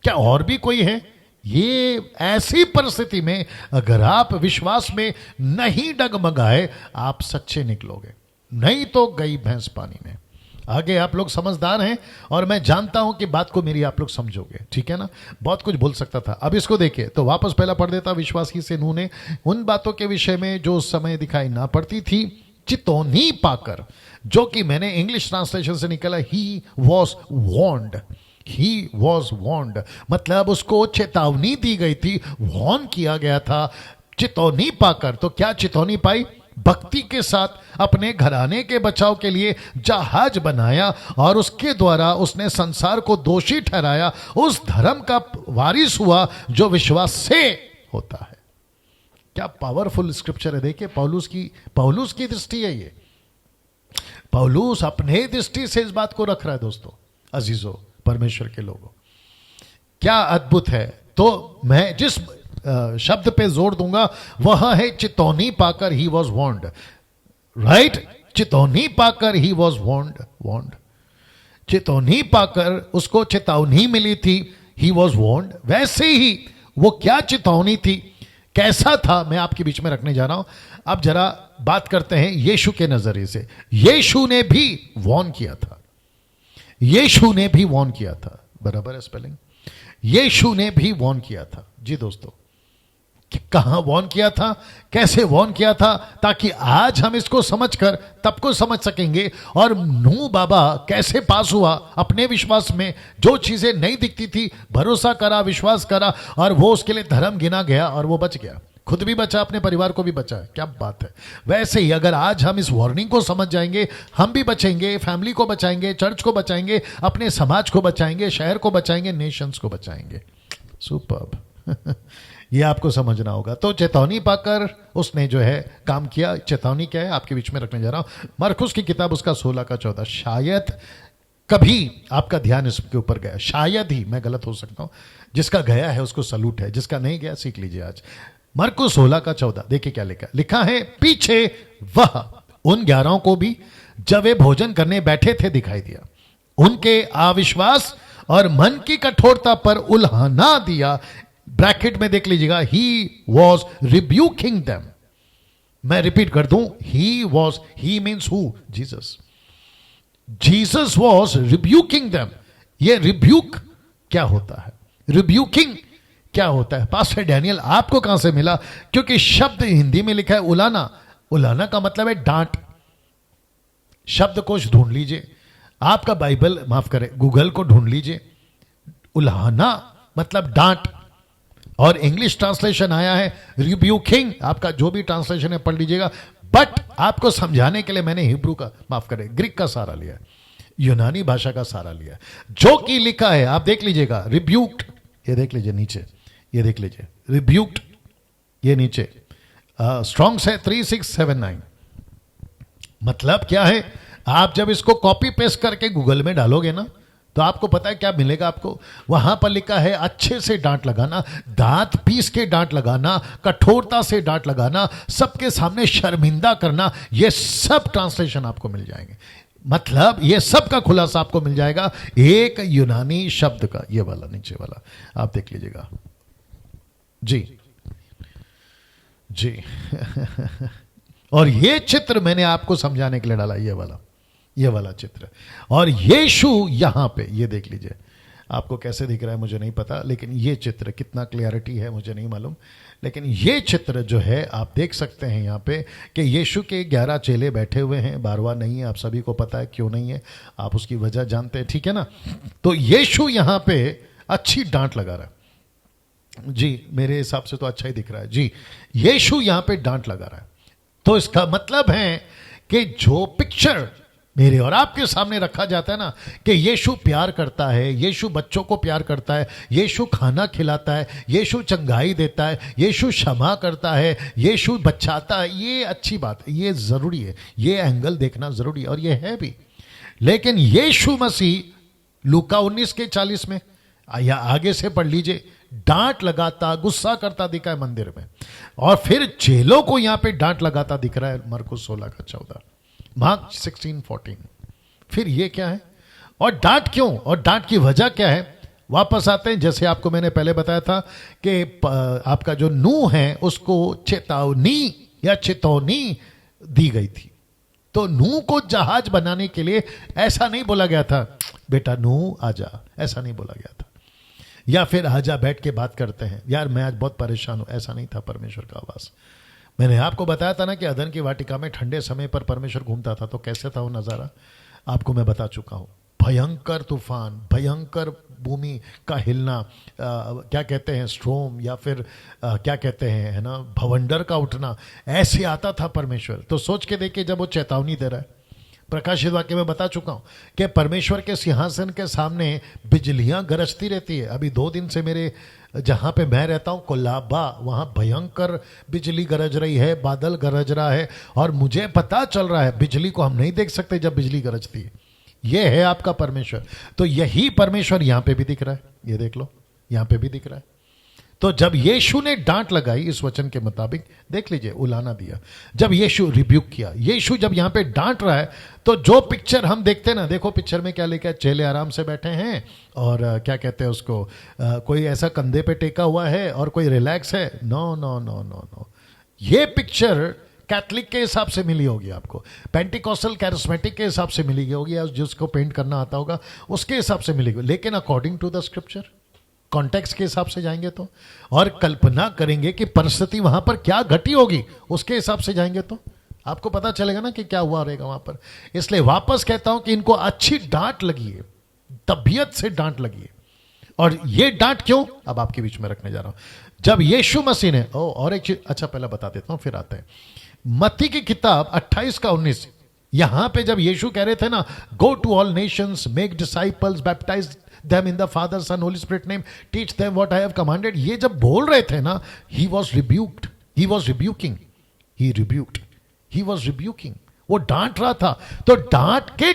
क्या और भी कोई है? ये ऐसी परिस्थिति में अगर आप विश्वास में नहीं डगमगाए, आप सच्चे निकलोगे, नहीं तो गई भैंस पानी में। आगे आप लोग समझदार हैं और मैं जानता हूं कि बात को मेरी आप लोग समझोगे, ठीक है ना। बहुत कुछ बोल सकता था। अब इसको देखिए तो वापस पहला पढ़ देता। विश्वास ही से नूह ने उन बातों के विषय में जो उस समय दिखाई ना पड़ती थी चितौनी पाकर, जो कि मैंने इंग्लिश ट्रांसलेशन से निकला he was warned. He was warned मतलब उसको चेतावनी दी गई थी, वॉर्न किया गया था। चितौनी पाकर, तो क्या चितौनी पाई? भक्ति के साथ अपने घराने के बचाव के लिए जहाज बनाया और उसके द्वारा उसने संसार को दोषी ठहराया, उस धर्म का वारिस हुआ जो विश्वास से होता है। क्या पावरफुल स्क्रिप्चर है। देखिए पौलुस की दृष्टि है ये। पौलुस अपने दृष्टि से इस बात को रख रहा है। दोस्तों अजीजों, परमेश्वर के लोगों, क्या अद्भुत है। तो मैं जिस शब्द पे जोर दूंगा वह है चितौनी पाकर ही वॉज वॉर्न्ड। राइट, चितौनी पाकर ही वॉज वॉर्न्ड। चितौनी पाकर उसको चेतावनी मिली थी, ही वॉज वॉर्न्ड। वैसे ही वो क्या चितौनी थी, कैसा था, मैं आपके बीच में रखने जा रहा हूं। अब जरा बात करते हैं यीशु के नजरिए से। यीशु ने भी वॉर्न किया था। यीशु ने भी वॉर्न किया था, बराबर है स्पेलिंग। यीशु ने भी वॉर्न किया था। जी दोस्तों, कहां वॉर्न किया था, कैसे वॉर्न किया था, ताकि आज हम इसको समझकर तब को समझ सकेंगे। और नूह बाबा कैसे पास हुआ अपने विश्वास में, जो चीजें नहीं दिखती थी भरोसा करा, विश्वास करा, और वो उसके लिए धर्म गिना गया और वो बच गया, खुद भी बचा, अपने परिवार को भी बचा है। क्या बात है। वैसे ही अगर आज हम इस वार्निंग को समझ जाएंगे, हम भी बचेंगे, फैमिली को बचाएंगे, चर्च को बचाएंगे, अपने समाज को बचाएंगे, शहर को बचाएंगे, नेशंस को बचाएंगे। सुपर्ब। ये आपको समझना होगा। तो चेतावनी पाकर उसने जो है काम किया। चेतावनी क्या है आपके बीच में रखने जा रहा हूं, मरकुस की किताब उसका 16 का 14। शायद कभी आपका ध्यान इसके ऊपर गया, शायद ही, मैं गलत हो सकता हूं। जिसका गया है उसको सलूट है, जिसका नहीं गया सीख लीजिए आज। मरकुस 16 का 14 देखिए क्या लिखा। लिखा है, पीछे वह उन 11 को भी जब वे भोजन करने बैठे थे दिखाई दिया। उनके अविश्वास और मन की कठोरता पर उल्हाना दिया। ब्रैकेट में देख लीजिएगा, ही वॉज रिब्यूकिंग देम। मैं रिपीट कर दूं, he means who? Jesus. Jesus was rebuking them. ये रिब्यूक क्या होता है, रिब्यूकिंग क्या होता है? पास्टर डैनियल आपको कहां से मिला? क्योंकि शब्द हिंदी में लिखा है उलाना। उलाना का मतलब है डांट। शब्दकोश ढूंढ लीजिए, आपका बाइबल, माफ करें, गूगल को ढूंढ लीजिए। उल्हाना मतलब डांट, और इंग्लिश ट्रांसलेशन आया है रिब्यूकिंग। आपका जो भी ट्रांसलेशन है पढ़ लीजिएगा, बट आपको समझाने के लिए मैंने हिब्रू का, माफ करें, ग्रीक का सहारा लिया, यूनानी भाषा का सहारा लिया। जो कि लिखा है आप देख लीजिएगा, रिब्यूक्ड, ये देख लीजिए नीचे, ये देख लीजिए, रिब्यूक्ड, ये नीचे स्ट्रॉन्ग्स है 3679। मतलब क्या है, आप जब इसको कॉपी पेस्ट करके गूगल में डालोगे ना, तो आपको पता है क्या मिलेगा आपको? वहां पर लिखा है अच्छे से डांट लगाना, दांत पीस के डांट लगाना, कठोरता से डांट लगाना, सबके सामने शर्मिंदा करना। ये सब ट्रांसलेशन आपको मिल जाएंगे। मतलब ये सब का खुलासा आपको मिल जाएगा एक यूनानी शब्द का, ये वाला नीचे वाला आप देख लीजिएगा जी जी। और ये चित्र मैंने आपको समझाने के लिए डाला, ये वाला चित्र। और यीशु यहां पे, ये देख लीजिए, आपको कैसे दिख रहा है मुझे नहीं पता, लेकिन ये चित्र कितना क्लियरिटी है मुझे नहीं मालूम, लेकिन ये चित्र जो है आप देख सकते हैं यहाँ पे कि यीशु के 11 चेले बैठे हुए हैं। 12वां नहीं है, आप सभी को पता है क्यों नहीं है, आप उसकी वजह जानते हैं, ठीक है ना। तो यीशु यहाँ पे अच्छी डांट लगा रहा है जी, मेरे हिसाब से तो अच्छा ही दिख रहा है जी। यीशु यहाँ पे डांट लगा रहा है। तो इसका मतलब है कि जो पिक्चर मेरे और आपके सामने रखा जाता है ना, कि यीशु प्यार करता है, यीशु बच्चों को प्यार करता है, यीशु खाना खिलाता है, यीशु चंगाई देता है, यीशु क्षमा करता है, यीशु बचाता है, ये अच्छी बात है, ये जरूरी है, ये एंगल देखना जरूरी है, और ये है भी। लेकिन यीशु मसीह लूका 19 के 40 में, या आगे से पढ़ लीजिए, डांट लगाता, गुस्सा करता दिखा है मंदिर में, और फिर चेलों को यहां पे डांट लगाता दिख रहा है मरकुस 16 का 14, मार्क 16:14। फिर ये क्या है, और डांट क्यों, और डांट की वजह क्या है? वापस आते हैं, जैसे आपको मैंने पहले बताया था कि आपका जो नूह है उसको चेतावनी या चेतावनी दी गई थी। तो नूह को जहाज बनाने के लिए ऐसा नहीं बोला गया था, बेटा नूह आजा, ऐसा नहीं बोला गया था, या फिर आजा बैठ के बात करते हैं, यार मैं आज बहुत परेशान हूं, ऐसा नहीं था परमेश्वर का आवाज। मैंने आपको बताया था ना कि अदन की वाटिका में ठंडे समय पर परमेश्वर घूमता था, तो कैसे था वो नजारा, आपको मैं बता चुका हूं। भयंकर तूफान, भयंकर भूमि का हिलना, क्या कहते हैं स्ट्रोम, या फिर क्या कहते हैं, है ना, भवंडर का उठना, ऐसे आता था परमेश्वर। तो सोच के देखिए, जब वो चेतावनी दे रहा है, प्रकाशित वाक्य में बता चुका हूं कि परमेश्वर के सिंहासन के सामने बिजलियां गरजती रहती है। अभी 2 दिन से मेरे जहां पे मैं रहता हूं कोलाबा, वहां भयंकर बिजली गरज रही है, बादल गरज रहा है, और मुझे पता चल रहा है बिजली को हम नहीं देख सकते जब बिजली गरजती है। यह है आपका परमेश्वर। तो यही परमेश्वर यहां पे भी दिख रहा है, ये देख लो, यहां पे भी दिख रहा है। तो जब यीशु ने डांट लगाई इस वचन के मुताबिक, देख लीजिए, उलाना दिया, जब यीशु रिब्यूक किया, यीशु जब यहां पे डांट रहा है, तो जो पिक्चर हम देखते हैं ना, देखो पिक्चर में क्या लिखा है, चेले आराम से बैठे हैं, और क्या कहते हैं उसको, कोई ऐसा कंधे पे टेका हुआ है और कोई रिलैक्स है। No no no no no, ये पिक्चर कैथलिक के हिसाब से मिली होगी आपको, पेंटिकॉस्टल कैरिस्मेटिक के हिसाब से मिली होगी, या जिसको पेंट करना आता होगा उसके हिसाब से मिलेगी, लेकिन according to the scripture, context के हिसाब से जाएंगे तो, और कल्पना करेंगे कि परिस्थिति वहां पर क्या घटी होगी, उसके हिसाब से जाएंगे तो आपको पता चलेगा ना कि क्या हुआ रहेगा वहां पर। इसलिए वापस कहता हूं कि इनको अच्छी डांट लगी है, तबीयत से डांट लगी है। और ये डांट क्यों, अब आपके बीच में रखने जा रहा हूं। जब यीशु मसीह ने और एक चीज अच्छा पहले बता देता हूं फिर आते हैं। मत्ती की किताब 28 का 19, यहां पे जब यीशु कह रहे थे ना, go to all nations, make disciples, baptise them in the Father, Son, Holy Spirit name, teach them what I have commanded, ये जब बोल रहे थे ना, he was rebuked, he was rebuking, he rebuked, he was rebuking, वो डांट रहा था। तो डांट के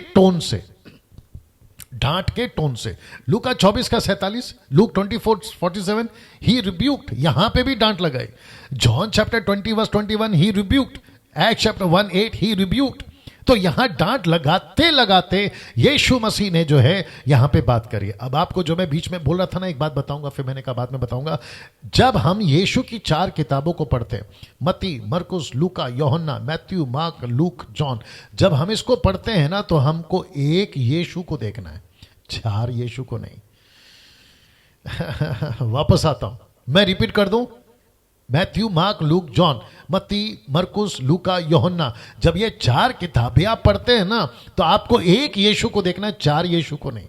टोन से लूका 24 का 47, लूक 24:47, he rebuked, यहां पे भी डांट लगाई। John chapter 20:21, he rebuked, act chapter 1:8, he rebuked। तो यहां डांट लगाते लगाते यीशु मसीह ने जो है यहां पे बात करी। अब आपको जो मैं बीच में बोल रहा था ना, एक बात बताऊंगा, फिर मैंने कहा बाद में बताऊंगा। जब हम यीशु की 4 किताबों को पढ़ते हैं, मत्ती, मरकुस, लूका, यूहन्ना, मैथ्यू, मार्क, लूक, जॉन, जब हम इसको पढ़ते हैं ना, तो हमको एक यीशु को देखना है, 4 यीशु को नहीं। वापस आता हूं, मैं रिपीट कर दूं, मैथ्यू, मार्क, लूक, जॉन, मत्ती, मरकुस, लूका, यूहन्ना, जब ये 4 किताबें आप पढ़ते हैं ना, तो आपको एक यीशु को देखना है, 4 यीशु को नहीं।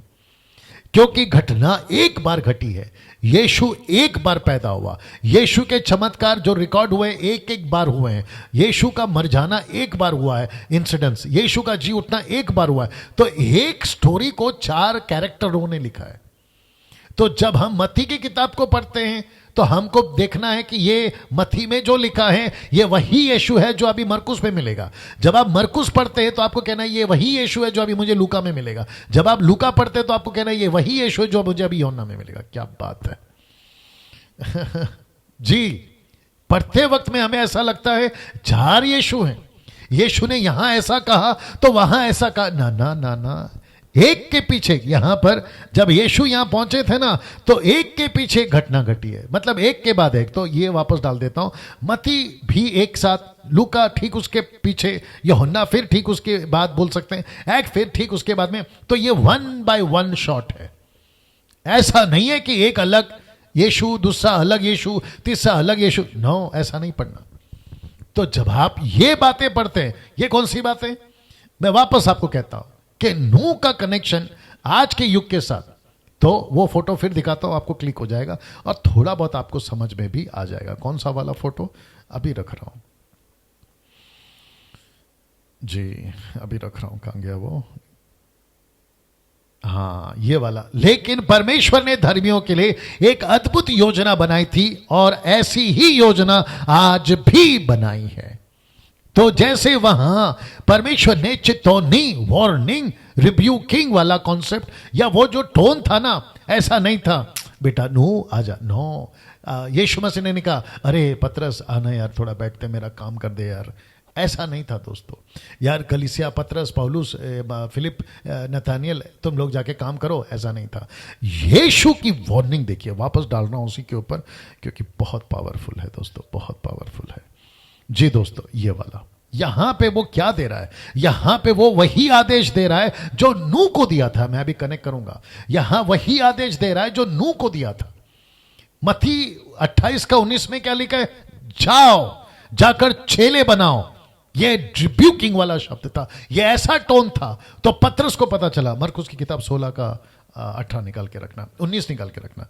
क्योंकि घटना एक बार घटी है, यीशु एक बार पैदा हुआ, यीशु के चमत्कार जो रिकॉर्ड हुए एक बार हुए हैं, यीशु का मर जाना एक बार हुआ है, इंसिडेंट्स, यीशु का जी उठना एक बार हुआ है। तो एक स्टोरी को 4 कैरेक्टरों ने लिखा है। तो जब हम मत्ती की किताब को पढ़ते हैं तो हमको देखना है कि ये मत्ती में जो लिखा है ये वही यीशु है जो अभी मरकुस में मिलेगा। जब आप मरकुस पढ़ते हैं तो आपको कहना है ये वही यीशु है जो अभी मुझे लूका में मिलेगा। जब आप लूका पढ़ते हैं तो आपको कहना है ये वही यीशु है जो मुझे अभी यूहन्ना में मिलेगा। क्या बात है। जी, पढ़ते वक्त में हमें ऐसा लगता है 4 यीशु हैं, यीशु ने यहां ऐसा कहा तो वहां ऐसा कहा। ना ना ना ना, एक के पीछे, यहां पर जब यीशु यहां पहुंचे थे ना, तो एक के पीछे घटना घटी है, मतलब एक के बाद एक। तो ये वापस डाल देता हूं, मत्ती भी एक साथ, लूका ठीक उसके पीछे, यूहन्ना फिर ठीक उसके बाद बोल सकते हैं, एक्ट फिर ठीक उसके बाद में। तो ये 1 by 1 शॉट है। ऐसा नहीं है कि एक अलग यीशु, दूसरा अलग यीशु, तीसरा अलग यीशु। नो, ऐसा नहीं पढ़ना। तो जब आप ये बातें पढ़ते हैं, ये कौन सी बातें, मैं वापस आपको कहता हूं कि नूह का कनेक्शन आज के युग के साथ, तो वो फोटो फिर दिखाता हूं, आपको क्लिक हो जाएगा और थोड़ा बहुत आपको समझ में भी आ जाएगा। कौन सा वाला फोटो अभी रख रहा हूं जी, अभी रख रहा हूं, कहां गया वो, हाँ ये वाला। लेकिन परमेश्वर ने धर्मियों के लिए एक अद्भुत योजना बनाई थी और ऐसी ही योजना आज भी बनाई है। तो जैसे वहां परमेश्वर ने चेतावनी, वार्निंग, रिब्यूकिंग वाला कॉन्सेप्ट, या वो जो टोन था ना, ऐसा नहीं था बेटा नू आजा, नो। यीशु मसीह ने कहा अरे पतरस आना यार, थोड़ा बैठते, मेरा काम कर दे यार। ऐसा नहीं था दोस्तों। यार कलीसिया, पतरस, पौलुस, फिलिप, नथानियल, तुम लोग जाके काम करो, ऐसा नहीं था। यीशु की वार्निंग देखिए, वापस डाल रहा हूं उसी के ऊपर क्योंकि बहुत पावरफुल है दोस्तों, बहुत पावरफुल है जी दोस्तों। ये वाला यहां पे वो क्या दे रहा है, यहां पे वो वही आदेश दे रहा है जो नूह को दिया था। मैं अभी कनेक्ट करूंगा, यहां वही आदेश दे रहा है जो नूह को दिया था। मत्ती 28 का 19 में क्या लिखा है, जाओ जाकर चेले बनाओ। ये रिब्यूकिंग वाला शब्द था, ये ऐसा टोन था। तो पतरस को पता चला, मरकुस की किताब 16 का 18 निकाल के रखना, 19 निकाल के रखना,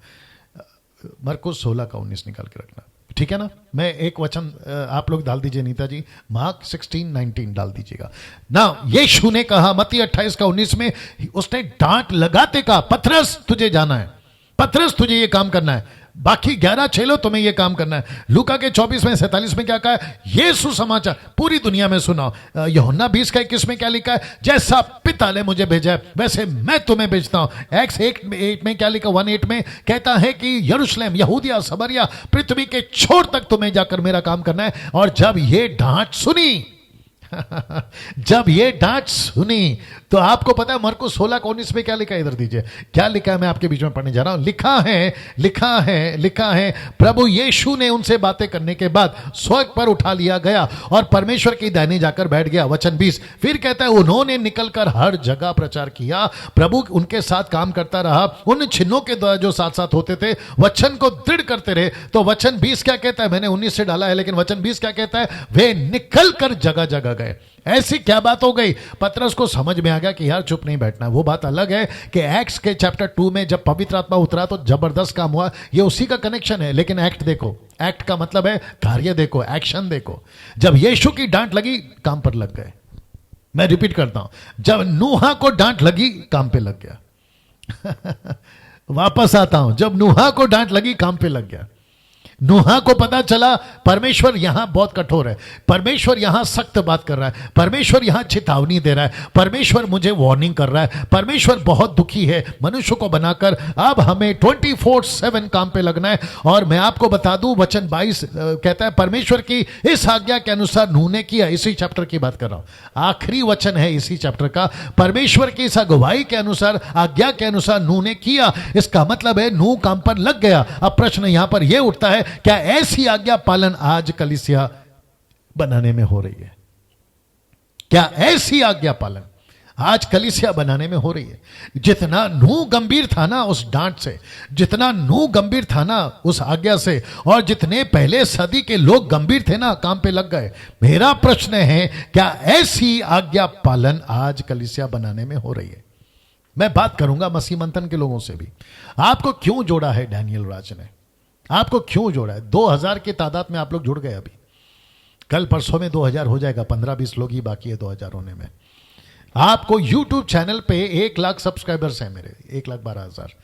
मरकुस 16 का 19 निकाल के रखना, ठीक है ना। मैं एक वचन आप लोग डाल दीजिए नीता जी, मार्क 16:19 डाल दीजिएगा ना। यीशु ने कहा मत्ती 28 का 19 में, उसने डांट लगाते कहा पतरस तुझे जाना है, पतरस तुझे ये काम करना है, बाकी 11 चेलो तुम्हें ये काम करना है। लूका के 24 में 47 में क्या कहा है, ये सुसमाचार पूरी दुनिया में सुनाओ। यूहन्ना 20 का 21 में क्या लिखा है, जैसा पिता ने मुझे भेजा है वैसे मैं तुम्हें भेजता हूं। एक्स 8 में क्या लिखा, 1:8 में कहता है कि यरूशलेम, यहूदिया, समरिया, पृथ्वी के छोर तक तुम्हें जाकर मेरा काम करना है। और जब ये डांट सुनी जब ये डांट सुनी तो आपको पता है मरकुस 16 का 19 में क्या लिखा है, इधर दीजिए क्या लिखा है, मैं आपके बीच में पढ़ने जा रहा हूं। लिखा है प्रभु यीशु ने उनसे बातें करने के बाद स्वर्ग पर उठा लिया गया और परमेश्वर की दाहिने जाकर बैठ गया। वचन 20 फिर कहता है उन्होंने निकलकर हर जगह प्रचार किया, प्रभु उनके साथ काम करता रहा, उन चिन्हों के द्वारा जो साथ साथ होते थे वचन को दृढ़ करते रहे। तो वचन 20 क्या कहता है, मैंने 19 से डाला है, लेकिन वचन 20 क्या कहता है, वे निकल कर जगह जगह गए। ऐसी क्या बात हो गई? पतरस को समझ में आ गया कि यार चुप नहीं बैठना। वो बात अलग है कि एक्ट्स के चैप्टर 2 में जब पवित्र आत्मा उतरा तो जबरदस्त काम हुआ, ये उसी का कनेक्शन है। लेकिन एक्ट देखो, एक्ट का मतलब है कार्य देखो, एक्शन देखो। जब यीशु की डांट लगी, काम पर लग गए। मैं रिपीट करता हूं, जब नूहा को डांट लगी, काम पे लग गया। वापस आता हूं, जब नूहा को डांट लगी, काम पे लग गया। नूहा को पता चला परमेश्वर यहां बहुत कठोर है, परमेश्वर यहां सख्त बात कर रहा है, परमेश्वर यहां चेतावनी दे रहा है, परमेश्वर मुझे वार्निंग कर रहा है, परमेश्वर बहुत दुखी है मनुष्य को बनाकर। अब हमें 24/7 काम पे लगना है। और मैं आपको बता दूं, वचन 22 कहता है परमेश्वर की इस आज्ञा के अनुसार नूह ने किया। इसी चैप्टर की बात कर रहा हूं, आखिरी वचन है इसी चैप्टर का। परमेश्वर की इस अगुवाई के अनुसार, आज्ञा के अनुसार नूह ने किया। इसका मतलब है नूह काम पर लग गया। अब प्रश्न यहां पर यह उठता है, क्या ऐसी आज्ञा पालन आज कलीसिया बनाने में हो रही है? क्या ऐसी आज्ञा पालन आज कलीसिया बनाने में हो रही है? जितना नूह गंभीर था ना उस डांट से, जितना नूह गंभीर था ना उस आज्ञा से, और जितने पहले सदी के लोग गंभीर थे ना, काम पे लग गए। मेरा प्रश्न है, क्या ऐसी आज्ञा पालन आज कलीसिया बनाने में हो रही है? मैं बात करूंगा मसीह मंथन के लोगों से भी। आपको क्यों जोड़ा है डैनियल राज ने? आपको क्यों जोड़ा है? 2000 की तादाद में आप लोग जुड़ गए। अभी कल परसों में 2000 हो जाएगा, 15-20 लोग ही बाकी है 2000 होने में। आपको YouTube चैनल पे 1 लाख सब्सक्राइबर्स हैं मेरे, 1,12,000।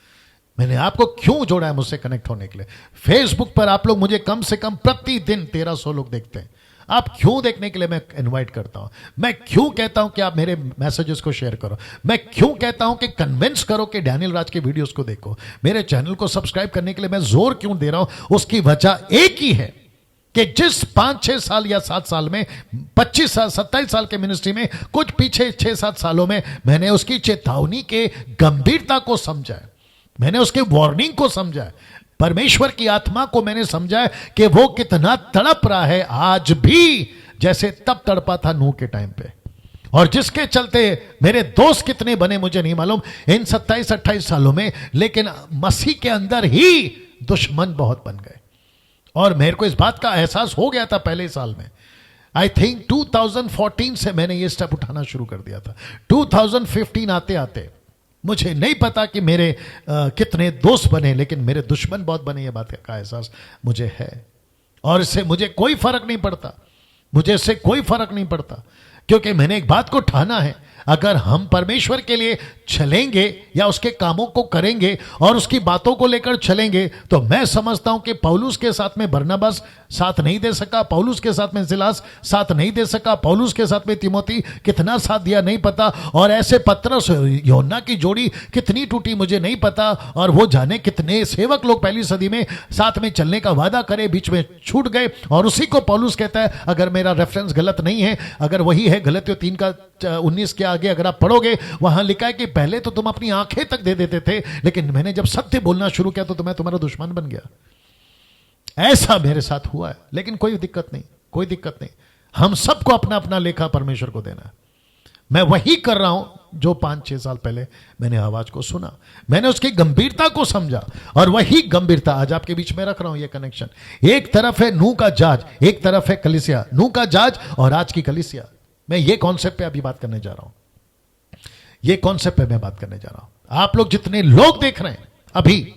मैंने आपको क्यों जोड़ा है मुझसे कनेक्ट होने के लिए? फेसबुक पर आप लोग मुझे कम से कम प्रतिदिन 1300 लोग देखते हैं। आप क्यों देखने के लिए मैं इनवाइट करता हूं? मैं क्यों कहता हूं कि आप मेरे मैसेजेस को शेयर करो? मैं क्यों कहता हूं कि कन्विंस करो कि डैनियल राज के वीडियोस को देखो? मेरे चैनल को सब्सक्राइब करने के लिए मैं जोर क्यों दे रहा हूं? उसकी वजह एक ही है कि जिस 5-6 साल या 7 साल में, 25 साल 27 साल के मिनिस्ट्री में, कुछ पीछे 6-7 सालों में मैंने उसकी चेतावनी के गंभीरता को समझा है, मैंने उसके वार्निंग को समझा है, परमेश्वर की आत्मा को मैंने समझा है कि वो कितना तड़प रहा है आज भी, जैसे तब तड़पा था नूह के टाइम पे। और जिसके चलते मेरे दोस्त कितने बने मुझे नहीं मालूम इन 27-28 सालों में, लेकिन मसीह के अंदर ही दुश्मन बहुत बन गए। और मेरे को इस बात का एहसास हो गया था पहले साल में। आई थिंक 2014 से मैंने ये स्टेप उठाना शुरू कर दिया था। 2015 आते आते मुझे नहीं पता कि मेरे कितने दोस्त बने, लेकिन मेरे दुश्मन बहुत बने, ये बात का एहसास मुझे है। और इससे मुझे कोई फर्क नहीं पड़ता, मुझे इससे कोई फर्क नहीं पड़ता, क्योंकि मैंने एक बात को ठाना है, अगर हम परमेश्वर के लिए चलेंगे या उसके कामों को करेंगे और उसकी बातों को लेकर चलेंगे, तो मैं समझता हूं कि पौलुस के साथ में बरनबास साथ नहीं दे सका, पौलुस के साथ में सिलास साथ नहीं दे सका, पौलुस के साथ में तिमोथी कितना साथ दिया नहीं पता, और ऐसे पतरस यूहन्ना की जोड़ी कितनी टूटी मुझे नहीं पता, और वो जाने कितने सेवक लोग पहली सदी में साथ में चलने का वादा करे, बीच में छूट गए। और उसी को पौलुस कहता है, अगर मेरा रेफरेंस गलत नहीं है, अगर वही है गलतियों 3:19 के आगे अगर आप पढ़ोगे, वहां लिखा है कि पहले तो तुम अपनी आंखें तक दे देते थे, लेकिन मैंने जब सत्य बोलना शुरू किया तो मैं तुम्हारा दुश्मन बन गया। ऐसा मेरे साथ हुआ है, लेकिन कोई दिक्कत नहीं, कोई दिक्कत नहीं। हम सबको अपना अपना लेखा परमेश्वर को देना है। मैं वही कर रहा हूं जो 5-6 साल पहले मैंने आवाज को सुना, मैंने उसकी गंभीरता को समझा, और वही गंभीरता आज आपके बीच में रख रहा हूं। ये कनेक्शन, एक तरफ है नूह का जाज, एक तरफ है कलीसिया। नूह का जाज और आज की कलीसिया। मैं ये कॉन्सेप्ट पे अभी बात करने जा रहा हूं, ये कॉन्सेप्ट पे मैं बात करने जा रहा हूं। आप लोग जितने लोग देख रहे हैं अभी,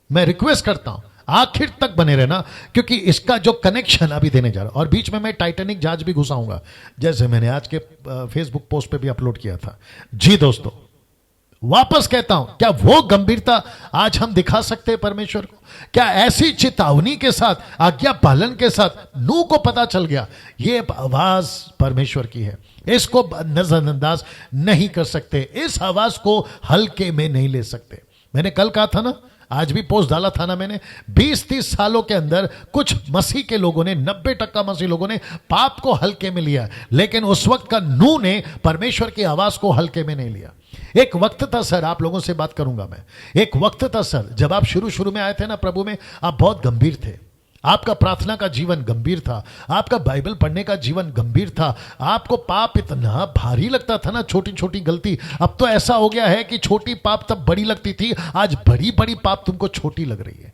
मैं रिक्वेस्ट करता हूं आखिर तक बने रहना, क्योंकि इसका जो कनेक्शन अभी देने जा रहा हूं, और बीच में मैं टाइटैनिक जहाज भी घुसाऊंगा, जैसे मैंने आज के फेसबुक पोस्ट पे भी अपलोड किया था। जी दोस्तों, वापस कहता हूं, क्या वो गंभीरता आज हम दिखा सकते हैं परमेश्वर को? क्या ऐसी चेतावनी के साथ, आज्ञा पालन के साथ नूह को पता चल गया ये आवाज परमेश्वर की है, इसको नजरअंदाज नहीं कर सकते, इस आवाज को हल्के में नहीं ले सकते। मैंने कल कहा था ना, आज भी पोस्ट डाला था ना मैंने, 20-30 सालों के अंदर कुछ मसीह के लोगों ने, 90% मसीह लोगों ने पाप को हल्के में लिया, लेकिन उस वक्त का नूह ने परमेश्वर की आवाज को हल्के में नहीं लिया। एक वक्त था सर, आप लोगों से बात करूंगा मैं, एक वक्त था सर जब आप शुरू में आए थे ना प्रभु में, आप बहुत गंभीर थे, आपका प्रार्थना का जीवन गंभीर था, आपका बाइबल पढ़ने का जीवन गंभीर था, आपको पाप इतना भारी लगता था ना, छोटी छोटी गलती। अब तो ऐसा हो गया है कि छोटी पाप तब बड़ी लगती थी, आज बड़ी बड़ी पाप तुमको छोटी लग रही है।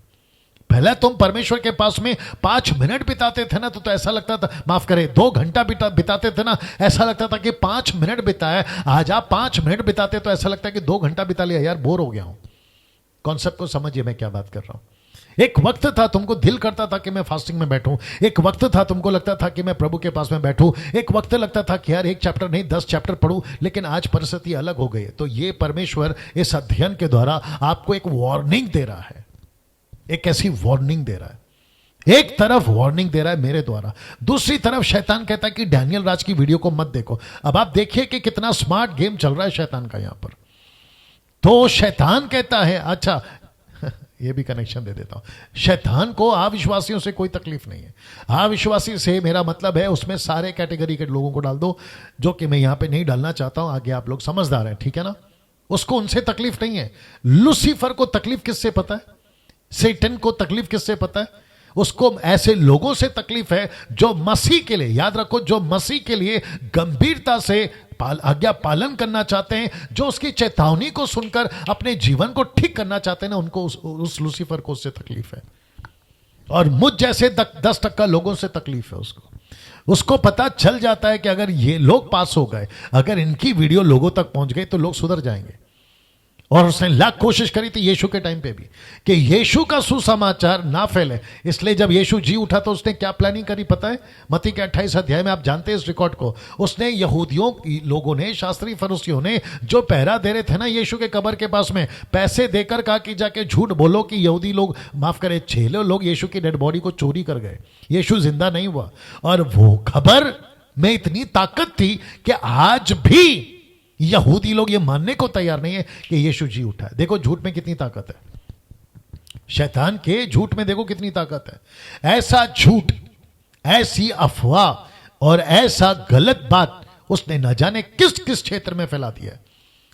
पहले तुम परमेश्वर के पास में 5 मिनट बिताते थे ना, तो ऐसा लगता था, माफ करे, 2 घंटा बिताते थे ना, ऐसा लगता था कि 5 मिनट बिताए। आज आप 5 मिनट बिताते तो ऐसा लगता है कि 2 घंटा बिता लिया, यार बोर हो गया हूं। कॉन्सेप्ट को समझिए मैं क्या बात कर रहा हूं। एक वक्त था तुमको दिल करता था कि मैं फास्टिंग में बैठूं, एक वक्त था तुमको लगता था कि मैं प्रभु के पास में बैठूं, एक वक्त लगता था कि यार 1 चैप्टर नहीं 10 चैप्टर पढ़ूं, लेकिन आज परिस्थिति अलग हो गई है। तो ये परमेश्वर इस अध्ययन के द्वारा आपको एक वार्निंग दे रहा है, एक ऐसी वार्निंग दे रहा है। एक तरफ वार्निंग दे रहा है मेरे द्वारा, दूसरी तरफ शैतान कहता है कि डैनियल राज की वीडियो को मत देखो। अब आप देखिए कि कितना स्मार्ट गेम चल रहा है शैतान का यहां पर। तो शैतान कहता है, अच्छा ये भी कनेक्शन दे देता हूं, शैतान को अविश्वासियों से कोई तकलीफ नहीं है। अविश्वासी से मेरा मतलब है उसमें सारे कैटेगरी के लोगों को डाल दो, जो कि मैं यहां पे नहीं डालना चाहता हूं, आगे आप लोग समझदार हैं, ठीक है ना। उसको उनसे तकलीफ नहीं है। लूसीफर को तकलीफ किससे पता है? सैटन को तकलीफ किससे पता है? उसको ऐसे लोगों से तकलीफ है जो मसीह के लिए, याद रखो, जो मसीह के लिए गंभीरता से आज्ञा पालन करना चाहते हैं, जो उसकी चेतावनी को सुनकर अपने जीवन को ठीक करना चाहते हैं ना, उनको उस लूसीफर को उससे तकलीफ है। और मुझ जैसे 10% लोगों से तकलीफ है उसको पता चल जाता है कि अगर ये लोग पास हो गए, अगर इनकी वीडियो लोगों तक पहुंच गई तो लोग सुधर जाएंगे। और उसने लाख कोशिश करी थी यीशु के टाइम पे भी कि यीशु का सुसमाचार ना फैले, इसलिए जब यीशु जी उठा तो उसने क्या प्लानिंग करी पता है? मत्ती के 28 अध्याय में आप जानते हैं इस रिकॉर्ड को। उसने यहूदियों लोगों ने, शास्त्री फरीसियों ने, जो पहरा दे रहे थे ना यीशु के कब्र के पास में, पैसे देकर कहा कि जाके झूठ बोलो कि यहूदी लोग, माफ करे, 6 लोग यीशु की डेड बॉडी को चोरी कर गए, यीशु जिंदा नहीं हुआ। और वो खबर में इतनी ताकत थी कि आज भी यहूदी लोग ये मानने को तैयार नहीं है कि यीशु जी उठा है। देखो झूठ में कितनी ताकत है, शैतान के झूठ में देखो कितनी ताकत है। ऐसा झूठ, ऐसी अफवाह और ऐसा गलत बात उसने न जाने किस किस क्षेत्र में फैला दिया है,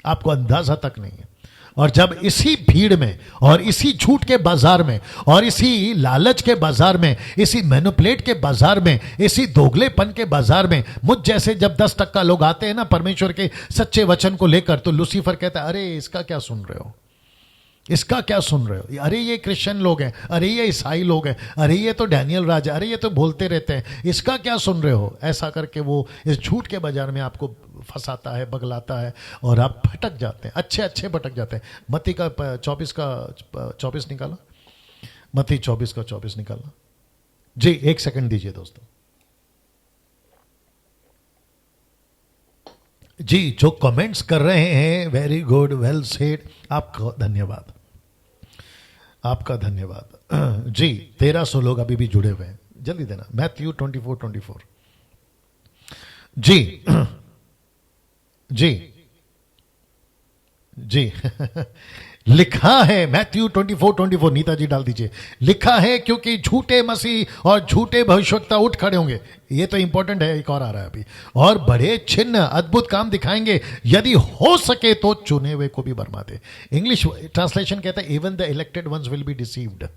आपको अंदाजा तक नहीं है। और जब इसी भीड़ में और इसी झूठ के बाजार में और इसी लालच के बाजार में, इसी मैनिपुलेट के बाजार में, इसी दोगलेपन के बाजार में मुझ जैसे जब 10% लोग आते हैं ना परमेश्वर के सच्चे वचन को लेकर, तो लूसीफर कहता है, अरे इसका क्या सुन रहे हो, इसका क्या सुन रहे हो, अरे ये क्रिश्चियन लोग हैं, अरे ये ईसाई लोग हैं, अरे ये तो डैनियल राज है, अरे ये तो बोलते रहते हैं, इसका क्या सुन रहे हो। ऐसा करके वो इस झूठ के बाजार में आपको फंसाता है, बगलाता है और आप भटक जाते हैं, अच्छे भटक जाते हैं। मत्ती का 24 निकाला, मत्ती 24 का 24 निकाला जी। 1 सेकंड दीजिए दोस्तों जी। जो कमेंट्स कर रहे हैं, वेरी गुड, वेल सेड, आपका धन्यवाद, आपका धन्यवाद जी। 1300 लोग अभी भी जुड़े हुए हैं, जल्दी देना। मैथ्यू 24:24 जी जी जी लिखा है मैथ्यू 24:24, नीता जी डाल दीजिए, लिखा है क्योंकि झूठे मसीह और झूठे भविष्यवक्ता उठ खड़े होंगे, ये तो इंपॉर्टेंट है, एक और आ रहा है अभी, और बड़े चिन्ह अद्भुत काम दिखाएंगे, यदि हो सके तो चुने हुए को भी बरमा दे। इंग्लिश ट्रांसलेशन कहता है even the elected ones will be deceived.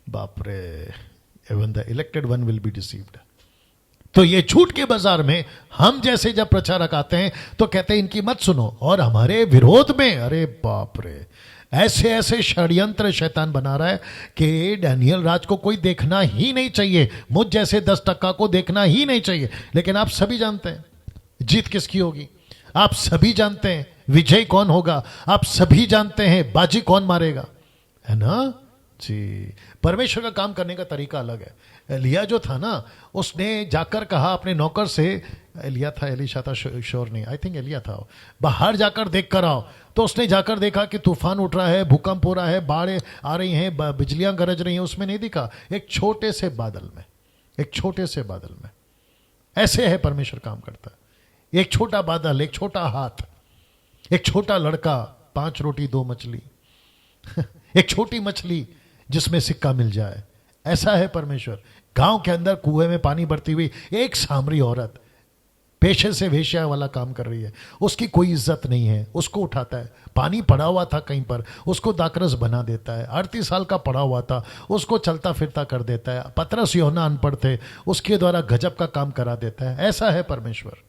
बाप रे, even the elected one will be deceived. तो ये झूठ के बाजार में हम जैसे जब प्रचारक आते हैं तो कहते हैं इनकी मत सुनो, और हमारे विरोध में, अरे बाप रे, ऐसे ऐसे षड्यंत्र शैतान बना रहा है कि डैनियल राज को कोई देखना ही नहीं चाहिए, मुझ जैसे 10% को देखना ही नहीं चाहिए। लेकिन आप सभी जानते हैं जीत किसकी होगी, आप सभी जानते हैं विजय कौन होगा, आप सभी जानते हैं बाजी कौन मारेगा, है ना जी। परमेश्वर का काम करने का तरीका अलग है। एलिया जो था ना, उसने जाकर कहा अपने नौकर से, एलिया था, एलिशा था, श्योर नहीं, आई थिंक एलिया था, बाहर जाकर देख कर आओ। तो उसने जाकर देखा कि तूफान उठ रहा है, भूकंप हो रहा है, बाढ़ें आ रही हैं, बिजलियां गरज रही हैं, उसमें नहीं दिखा, एक छोटे से बादल में, एक छोटे से बादल में। ऐसे है परमेश्वर काम करता है, एक छोटा बादल, एक छोटा हाथ, एक छोटा लड़का, 5 रोटी 2 मछली एक छोटी मछली जिसमें सिक्का मिल जाए, ऐसा है परमेश्वर। गांव के अंदर कुएं में पानी भरती हुई एक सामरी औरत पेशे से वेश्या वाला काम कर रही है, उसकी कोई इज्जत नहीं है, उसको उठाता है, पानी पड़ा हुआ था कहीं पर, उसको दाकरस बना देता है, 38 साल का पड़ा हुआ था, उसको चलता फिरता कर देता है, पतरस यूहन्ना अनपढ़ थे, उसके द्वारा गजब का काम करा देता है। ऐसा है परमेश्वर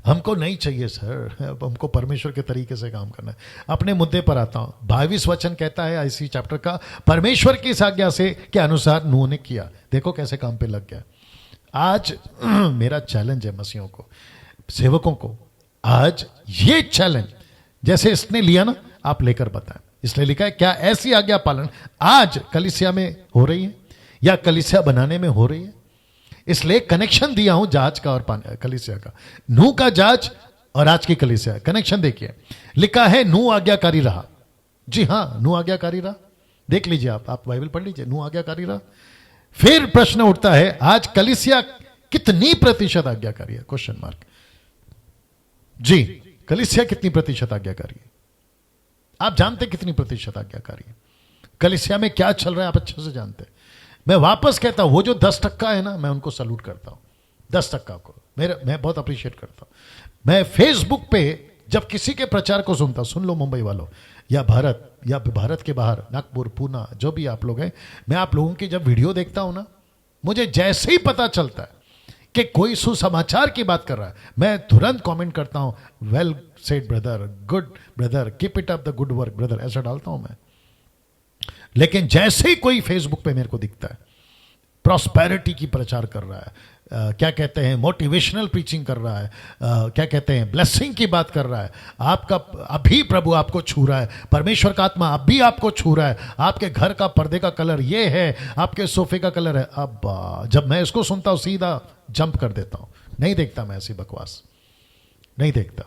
हमको नहीं चाहिए सर, हमको परमेश्वर के तरीके से काम करना है। अपने मुद्दे पर आता हूं। 22 वचन कहता है इसी चैप्टर का, परमेश्वर की इस आज्ञा से के अनुसार नूह ने किया। देखो कैसे काम पे लग गया। आज मेरा चैलेंज है मसीहों को, सेवकों को, आज ये चैलेंज जैसे इसने लिया ना, आप लेकर बताएं। इसलिए लिखा है, क्या ऐसी आज्ञा पालन आज कलीसिया में हो रही है या कलीसिया बनाने में हो रही है? इसलिए कनेक्शन दिया हूं जहाज का और कलीसिया का। नूह का जहाज और आज की कलीसिया, कनेक्शन देखिए। लिखा है नूह आज्ञाकारी रहा। जी हां, नूह आज्ञाकारी रहा। देख लीजिए, आप बाइबल पढ़ लीजिए, नूह आज्ञाकारी रहा। फिर प्रश्न उठता है, आज कलीसिया कितनी प्रतिशत आज्ञाकारी है? Question mark. जी, कलीसिया कितनी प्रतिशत आज्ञाकारी है? आप जानते कितनी प्रतिशत आज्ञाकारी है? कलीसिया में क्या चल रहा है आप अच्छे से जानते हैं। मैं वापस कहता हूं, वो जो 10% है ना, मैं उनको सैल्यूट करता हूं। 10% को मैं बहुत अप्रिशिएट करता हूं। मैं फेसबुक पे जब किसी के प्रचार को सुनता हूं, सुन लो मुंबई वालों, या भारत के बाहर, नागपुर, पूना, जो भी आप लोग हैं, मैं आप लोगों की जब वीडियो देखता हूं ना, मुझे जैसे ही पता चलता है कि कोई सुसमाचार की बात कर रहा है, मैं तुरंत कमेंट करता हूं, well said brother, good brother, keep it up the good work brother, ऐसा डालता हूं मैं। लेकिन जैसे ही कोई फेसबुक पे मेरे को दिखता है प्रॉस्पेरिटी की प्रचार कर रहा है, क्या कहते हैं, मोटिवेशनल प्रीचिंग कर रहा है, क्या कहते हैं, ब्लेसिंग की बात कर रहा है, आपका अभी प्रभु आपको छू रहा है, परमेश्वर का आत्मा अभी आपको छू रहा है, आपके घर का पर्दे का कलर ये है, आपके सोफे का कलर है, अब जब मैं इसको सुनता हूं सीधा जंप कर देता हूं। नहीं देखता मैं ऐसी बकवास, नहीं देखता,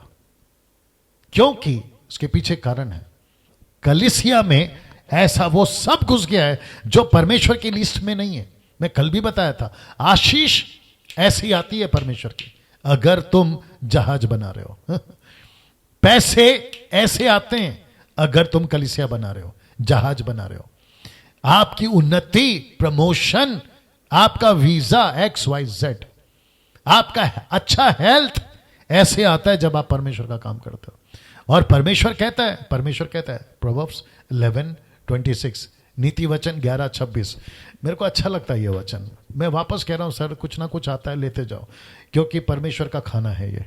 क्योंकि उसके पीछे कारण है। कलीसिया में ऐसा वो सब घुस गया है जो परमेश्वर की लिस्ट में नहीं है। मैं कल भी बताया था, आशीष ऐसी आती है परमेश्वर की अगर तुम जहाज बना रहे हो। पैसे ऐसे आते हैं अगर तुम कलीसिया बना रहे हो, जहाज बना रहे हो। आपकी उन्नति, प्रमोशन, आपका वीजा XYZ, आपका अच्छा हेल्थ ऐसे आता है जब आप परमेश्वर का काम करते हो। और परमेश्वर कहता है प्रोवर्ब्स 11:26, नीति वचन 11:26। मेरे को अच्छा लगता है ये वचन। मैं वापस कह रहा हूं सर, कुछ ना कुछ आता है लेते जाओ, क्योंकि परमेश्वर का खाना है ये।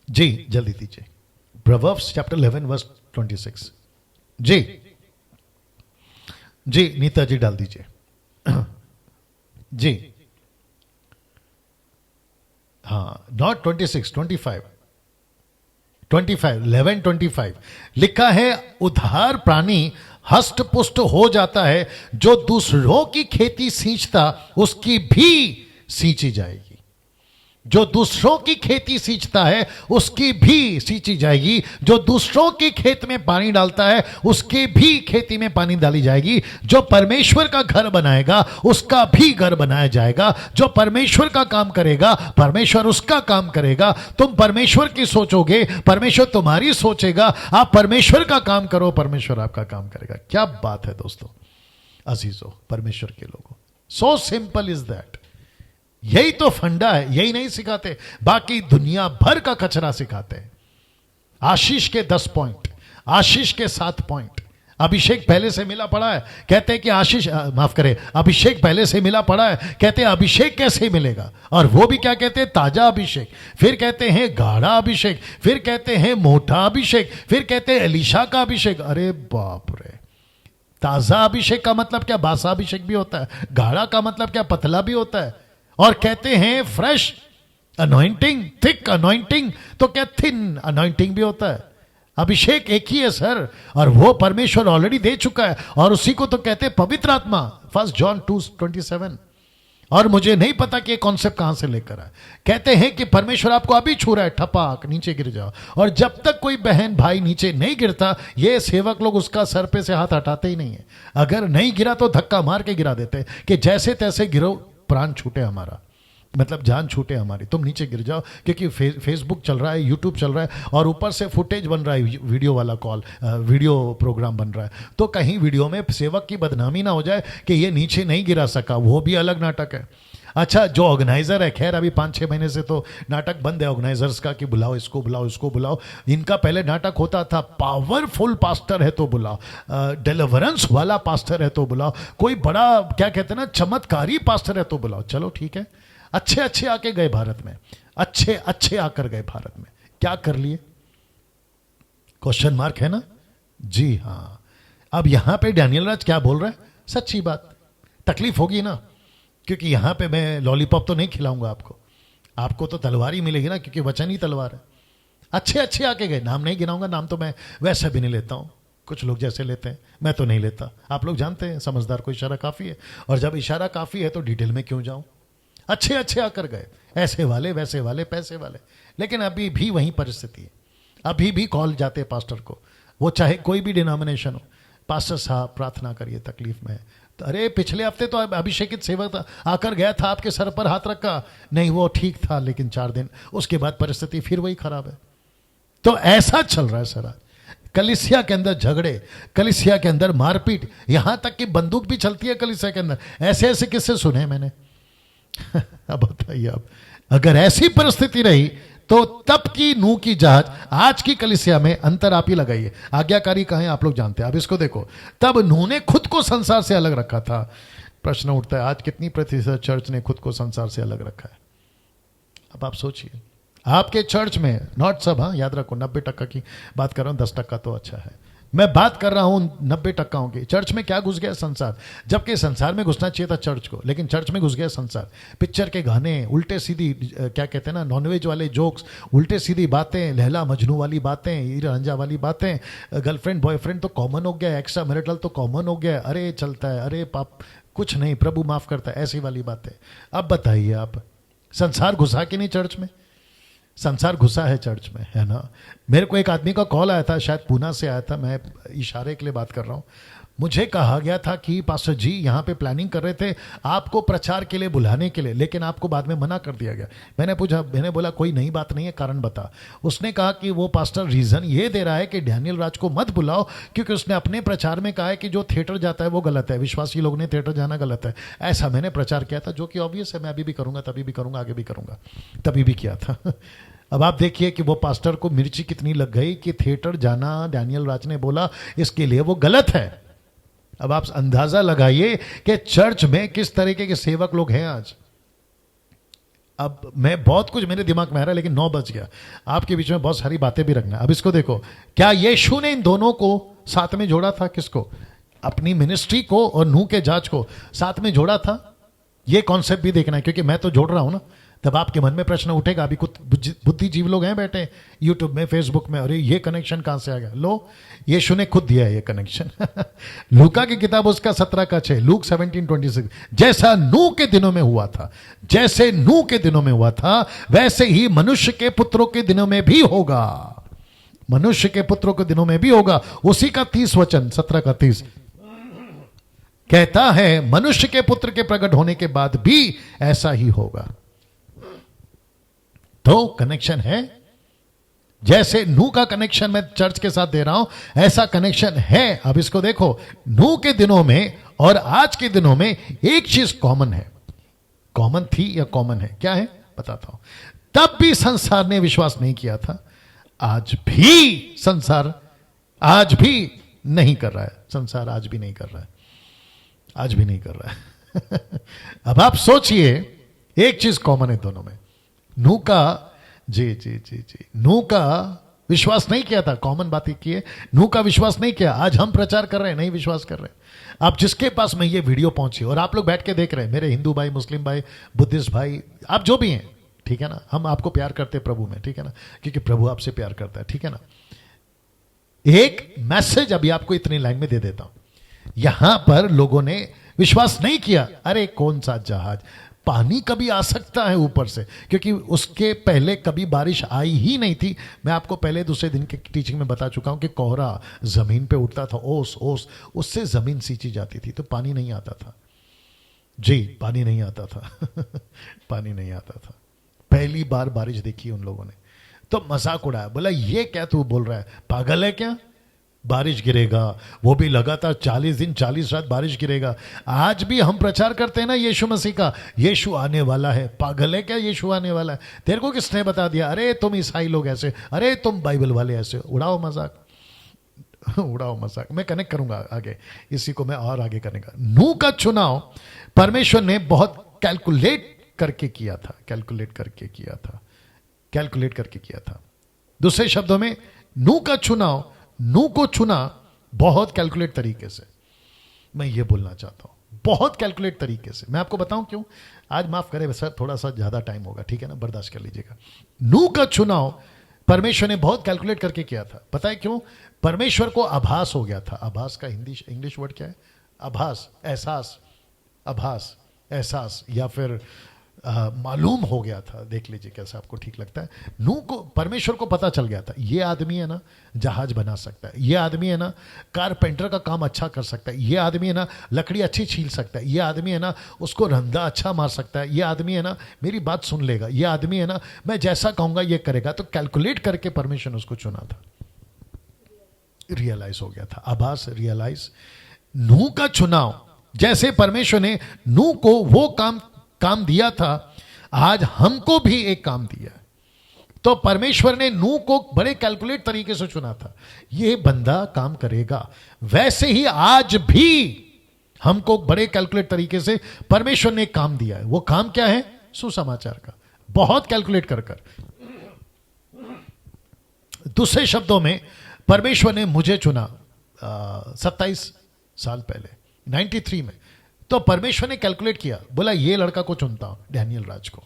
जी जल्दी दीजिए, प्रोवर्ब्स चैप्टर 11:26। जी नीता जी डाल दीजिए। जी हाँ, नॉट 26, 25, 11:25 लिखा है, उधार प्राणी हष्ट पुष्ट हो जाता है, जो दूसरों की खेती सींचता उसकी भी सींची जाएगी। जो दूसरों की खेती सींचता है उसकी भी सींची जाएगी। जो दूसरों के खेत में पानी डालता है उसके भी खेती में पानी डाली जाएगी। जो परमेश्वर का घर बनाएगा उसका भी घर बनाया जाएगा। जो परमेश्वर का काम करेगा परमेश्वर उसका काम करेगा। तुम परमेश्वर की सोचोगे, परमेश्वर तुम्हारी सोचेगा। आप परमेश्वर का काम करो, परमेश्वर आपका काम करेगा। क्या बात है दोस्तों, अजीजों, परमेश्वर के लोगों। So simple is that. यही तो फंडा है, यही नहीं सिखाते, बाकी दुनिया भर का कचरा सिखाते हैं। आशीष के 10 पॉइंट, आशीष के 7 पॉइंट, अभिषेक पहले से मिला पड़ा है, कहते हैं कि आशीष, माफ करें, अभिषेक पहले से मिला पड़ा है, कहते हैं अभिषेक कैसे मिलेगा। और वो भी क्या कहते हैं, ताजा अभिषेक, फिर कहते हैं गाढ़ा अभिषेक, फिर कहते हैं मोटा अभिषेक, फिर कहते हैं एलीशा का अभिषेक। अरे बाप रे, ताजा अभिषेक का मतलब क्या, बासा अभिषेक भी होता है। गाढ़ा का मतलब क्या, पतला भी होता है। और कहते हैं फ्रेश अनॉइंटिंग, थिक अनॉइंटिंग, तो क्या थिन अनॉइंटिंग भी होता है। अभिषेक एक ही है सर, और वो परमेश्वर ऑलरेडी दे चुका है, और उसी को तो कहते हैं पवित्र आत्मा, 1 जॉन 2:27। और मुझे नहीं पता कि ये कॉन्सेप्ट कहां से लेकर आए। कहते हैं कि परमेश्वर आपको अभी छू रहा है, ठपाक नीचे गिर जाओ। और जब तक कोई बहन भाई नीचे नहीं गिरता, ये सेवक लोग उसका सर पे से हाथ हटाते ही नहीं है। अगर नहीं गिरा तो धक्का मार के गिरा देते हैं कि जैसे तैसे गिरो, प्राण छूटे हमारा, मतलब जान छूटे हमारी, तुम नीचे गिर जाओ। क्योंकि फेसबुक चल रहा है, यूट्यूब चल रहा है, और ऊपर से फुटेज बन रहा है, वीडियो वाला वीडियो प्रोग्राम बन रहा है। तो कहीं वीडियो में सेवक की बदनामी ना हो जाए कि ये नीचे नहीं गिरा सका, वो भी अलग नाटक है। अच्छा, जो ऑर्गेनाइजर है, खैर अभी 5-6 महीने से तो नाटक बंद है ऑर्गेनाइजर्स का कि बुलाओ इसको, बुलाओ इसको, बुलाओ। इनका पहले नाटक होता था, पावरफुल पास्टर है तो बुलाओ, डिलीवरेंस वाला पास्टर है तो बुलाओ, कोई बड़ा क्या कहते हैं ना, चमत्कारी पास्टर है तो बुलाओ। चलो ठीक है, अच्छे अच्छे आके गए भारत में, अच्छे अच्छे आकर गए भारत में, क्या कर लिए? क्वेश्चन मार्क है ना? जी हां। अब यहां पे डैनियल राज क्या बोल रहा है? सच्ची बात, तकलीफ होगी ना, क्योंकि यहां पे मैं लॉलीपॉप तो नहीं खिलाऊंगा आपको, आपको तो तलवार ही मिलेगी ना, क्योंकि वचन ही तलवार है। अच्छे अच्छे आके गए, नाम नहीं गिनाऊंगा, नाम तो मैं वैसे भी नहीं लेता हूं, कुछ लोग जैसे लेते हैं, मैं तो नहीं लेता। आप लोग जानते हैं समझदार को इशारा काफी है, और जब इशारा काफी है तो डिटेल में क्यों जाऊं। अच्छे अच्छे आकर गए, ऐसे वाले वैसे वाले पैसे वाले, लेकिन अभी भी वही परिस्थिति है। अभी भी कॉल जाते पास्टर को, वो चाहे कोई भी डिनोमिनेशन हो, पास्टर साहब प्रार्थना करिए, तकलीफ में है। तो अरे पिछले हफ्ते तो अभिषेकित सेवक आकर गया था, आपके सर पर हाथ रखा, नहीं वो ठीक था, लेकिन 4 दिन उसके बाद परिस्थिति फिर वही खराब है। तो ऐसा चल रहा है सर। कलिसिया के अंदर झगड़े, कलिसिया के अंदर मारपीट, यहां तक कि बंदूक भी चलती है कलिसिया के अंदर। ऐसे ऐसे किस्से सुने मैंने। अब बताइए, अब अगर ऐसी परिस्थिति रही तो तब की नूह की जहाज, आज की कलिसिया में अंतर आप ही लगाइए। आज्ञाकारी कहाँ है आप लोग जानते हैं। अब इसको देखो, तब नूह ने खुद को संसार से अलग रखा था। प्रश्न उठता है, आज कितनी प्रतिशत चर्च ने खुद को संसार से अलग रखा है? अब आप सोचिए, आपके चर्च में, नॉट सब, हाँ याद रखो, 90% की बात कर रहा हूं, 10% तो अच्छा है। मैं बात कर रहा हूं 90% की। चर्च में क्या घुस गया? संसार। जबकि संसार में घुसना चाहिए था चर्च को, लेकिन चर्च में घुस गया संसार। पिक्चर के गाने, उल्टे सीधी क्या कहते हैं ना, नॉनवेज वाले जोक्स, उल्टे सीधी बातें, लैला मजनू वाली बातें, हीरा रंझा वाली बातें, गर्लफ्रेंड बॉयफ्रेंड तो कॉमन हो गया, एक्स्ट्रा मैरिटल तो कॉमन हो गया, अरे चलता है, अरे पाप कुछ नहीं, प्रभु माफ करता है, ऐसी वाली बातें। अब बताइए आप, संसार घुसा कि नहीं चर्च में? संसार घुसा है चर्च में, है ना। मेरे को एक आदमी का कॉल आया था, शायद पूना से आया था, मैं इशारे के लिए बात कर रहा हूँ। मुझे कहा गया था कि पास्टर जी यहाँ पे प्लानिंग कर रहे थे आपको प्रचार के लिए बुलाने के लिए, लेकिन आपको बाद में मना कर दिया गया। मैंने पूछा, मैंने बोला कोई नई बात नहीं है, कारण बता। उसने कहा कि वो पास्टर रीजन ये दे रहा है कि डैनियल राज को मत बुलाओ, क्योंकि उसने अपने प्रचार में कहा है कि जो थिएटर जाता है वो गलत है, विश्वासी लोग ने थिएटर जाना गलत है। ऐसा मैंने प्रचार किया था, जो कि ऑब्वियस है, मैं अभी भी करूंगा, तभी भी करूंगा, आगे भी करूंगा, तभी भी किया था। अब आप देखिए कि वो पास्टर को मिर्ची कितनी लग गई कि थिएटर जाना डैनियल राज ने बोला इसके लिए वो गलत है। अब आप अंदाजा लगाइए कि चर्च में किस तरीके के सेवक लोग हैं आज। अब मैं बहुत कुछ मेरे दिमाग में आ रहा है, लेकिन 9 बज गया, आपके बीच में बहुत सारी बातें भी रखना। अब इसको देखो, क्या यीशु ने इन दोनों को साथ में जोड़ा था? किसको? अपनी मिनिस्ट्री को और नूह के जहाज को साथ में जोड़ा था? ये कॉन्सेप्ट भी देखना है, क्योंकि मैं तो जोड़ रहा हूं ना। तब आपके मन में प्रश्न उठेगा, अभी कुछ बुद्धिजीवी लोग हैं बैठे यूट्यूब में, फेसबुक में, अरे ये कनेक्शन कहां से आ गया? लो, यीशु ने खुद दिया है ये कनेक्शन। लूका की किताब उसका 17:6, लूक 17:26, जैसा नूह के दिनों में हुआ था, जैसे नूह के दिनों में हुआ था, वैसे ही मनुष्य के पुत्रों के दिनों में भी होगा। मनुष्य के पुत्रों के दिनों में भी होगा। उसी का 30 वचन, 17:30 कहता है, मनुष्य के पुत्र के प्रकट होने के बाद भी ऐसा ही होगा। तो कनेक्शन है। जैसे नूह का कनेक्शन मैं चर्च के साथ दे रहा हूं, ऐसा कनेक्शन है। अब इसको देखो, नूह के दिनों में और आज के दिनों में एक चीज कॉमन है। कॉमन थी या कॉमन है? क्या है बताता हूं। तब भी संसार ने विश्वास नहीं किया था, आज भी संसार आज भी नहीं कर रहा है। संसार आज भी नहीं कर रहा है, आज भी नहीं कर रहा है। अब आप सोचिए, एक चीज कॉमन है दोनों में। नूह का जी जी जी जी नूह का विश्वास नहीं किया था, कॉमन बात की है। नूह का विश्वास नहीं किया, आज हम प्रचार कर रहे हैं, नहीं विश्वास कर रहे हैं। आप जिसके पास में ये वीडियो पहुंची और आप लोग बैठ के देख रहे हैं, मेरे हिंदू भाई, मुस्लिम भाई, बुद्धिस्ट भाई, आप जो भी हैं, ठीक है ना, हम आपको प्यार करते हैं प्रभु में, ठीक है ना, क्योंकि प्रभु आपसे प्यार करता है, ठीक है ना। एक मैसेज अभी आपको इतनी लाइन में दे देता हूं। यहां पर लोगों ने विश्वास नहीं किया, अरे कौन सा जहाज, पानी कभी आ सकता है ऊपर से, क्योंकि उसके पहले कभी बारिश आई ही नहीं थी। मैं आपको पहले दूसरे दिन की टीचिंग में बता चुका हूं कि कोहरा जमीन पे उठता था, ओस ओस, उससे जमीन सींची जाती थी, तो पानी नहीं आता था जी, पानी नहीं आता था। पानी नहीं आता था। पहली बार बारिश देखी उन लोगों ने, तो मजाक उड़ाया, बोला ये क्या तू बोल रहा है, पागल है क्या, बारिश गिरेगा, वो भी लगातार 40 दिन 40 रात बारिश गिरेगा। आज भी हम प्रचार करते हैं ना यीशु मसीह का, यीशु आने वाला है, पागल है क्या, यीशु आने वाला है, तेरे को किसने बता दिया, अरे तुम ईसाई लोग ऐसे, अरे तुम बाइबल वाले ऐसे, उड़ाओ मजाक। उड़ाओ मजाक। मैं कनेक्ट करूंगा आगे, इसी को मैं और आगे करने का। नूह का चुनाव परमेश्वर ने बहुत कैलकुलेट करके किया था, कैलकुलेट करके किया था, कैलकुलेट करके किया था। दूसरे शब्दों में नूह का चुनाव, नूह को चुना बहुत कैलकुलेट तरीके से। मैं ये बोलना चाहता हूं, बहुत कैलकुलेट तरीके से। मैं आपको बताऊं क्यों। आज माफ करें सर, थोड़ा सा ज्यादा टाइम होगा, ठीक है ना, बर्दाश्त कर लीजिएगा। नूह का चुनाव परमेश्वर ने बहुत कैलकुलेट करके किया था। पता है क्यों? परमेश्वर को आभास हो गया था। आभास का हिंदी इंग्लिश वर्ड क्या है? आभास, एहसास, आभास, एहसास, या फिर मालूम हो गया था। देख लीजिए कैसा आपको ठीक लगता है। नूह को, परमेश्वर को पता चल गया था, ये आदमी है ना जहाज बना सकता है, ये आदमी है ना कारपेंटर का काम अच्छा कर सकता है, ये आदमी है ना लकड़ी अच्छी छील सकता है, ये आदमी है ना उसको रंधा अच्छा मार सकता है, ये आदमी है ना मेरी बात सुन लेगा, ये आदमी है ना मैं जैसा कहूंगा ये करेगा। तो कैलकुलेट करके परमेश्वर ने उसको चुना था। रियलाइज हो गया था, आभास, रियलाइज। नूह का चुनाव, जैसे परमेश्वर ने नूह को वो काम दिया था, आज हमको भी एक काम दिया है। तो परमेश्वर ने नूह को बड़े कैलकुलेट तरीके से चुना था, ये बंदा काम करेगा। वैसे ही आज भी हमको बड़े कैलकुलेट तरीके से परमेश्वर ने एक काम दिया है। वो काम क्या है? सुसमाचार का, बहुत कैलकुलेट कर। दूसरे शब्दों में परमेश्वर ने मुझे चुना 27 साल पहले, 93 में। तो परमेश्वर ने कैलकुलेट किया, बोला ये लड़का को चुनता हूं, डैनियल राज को।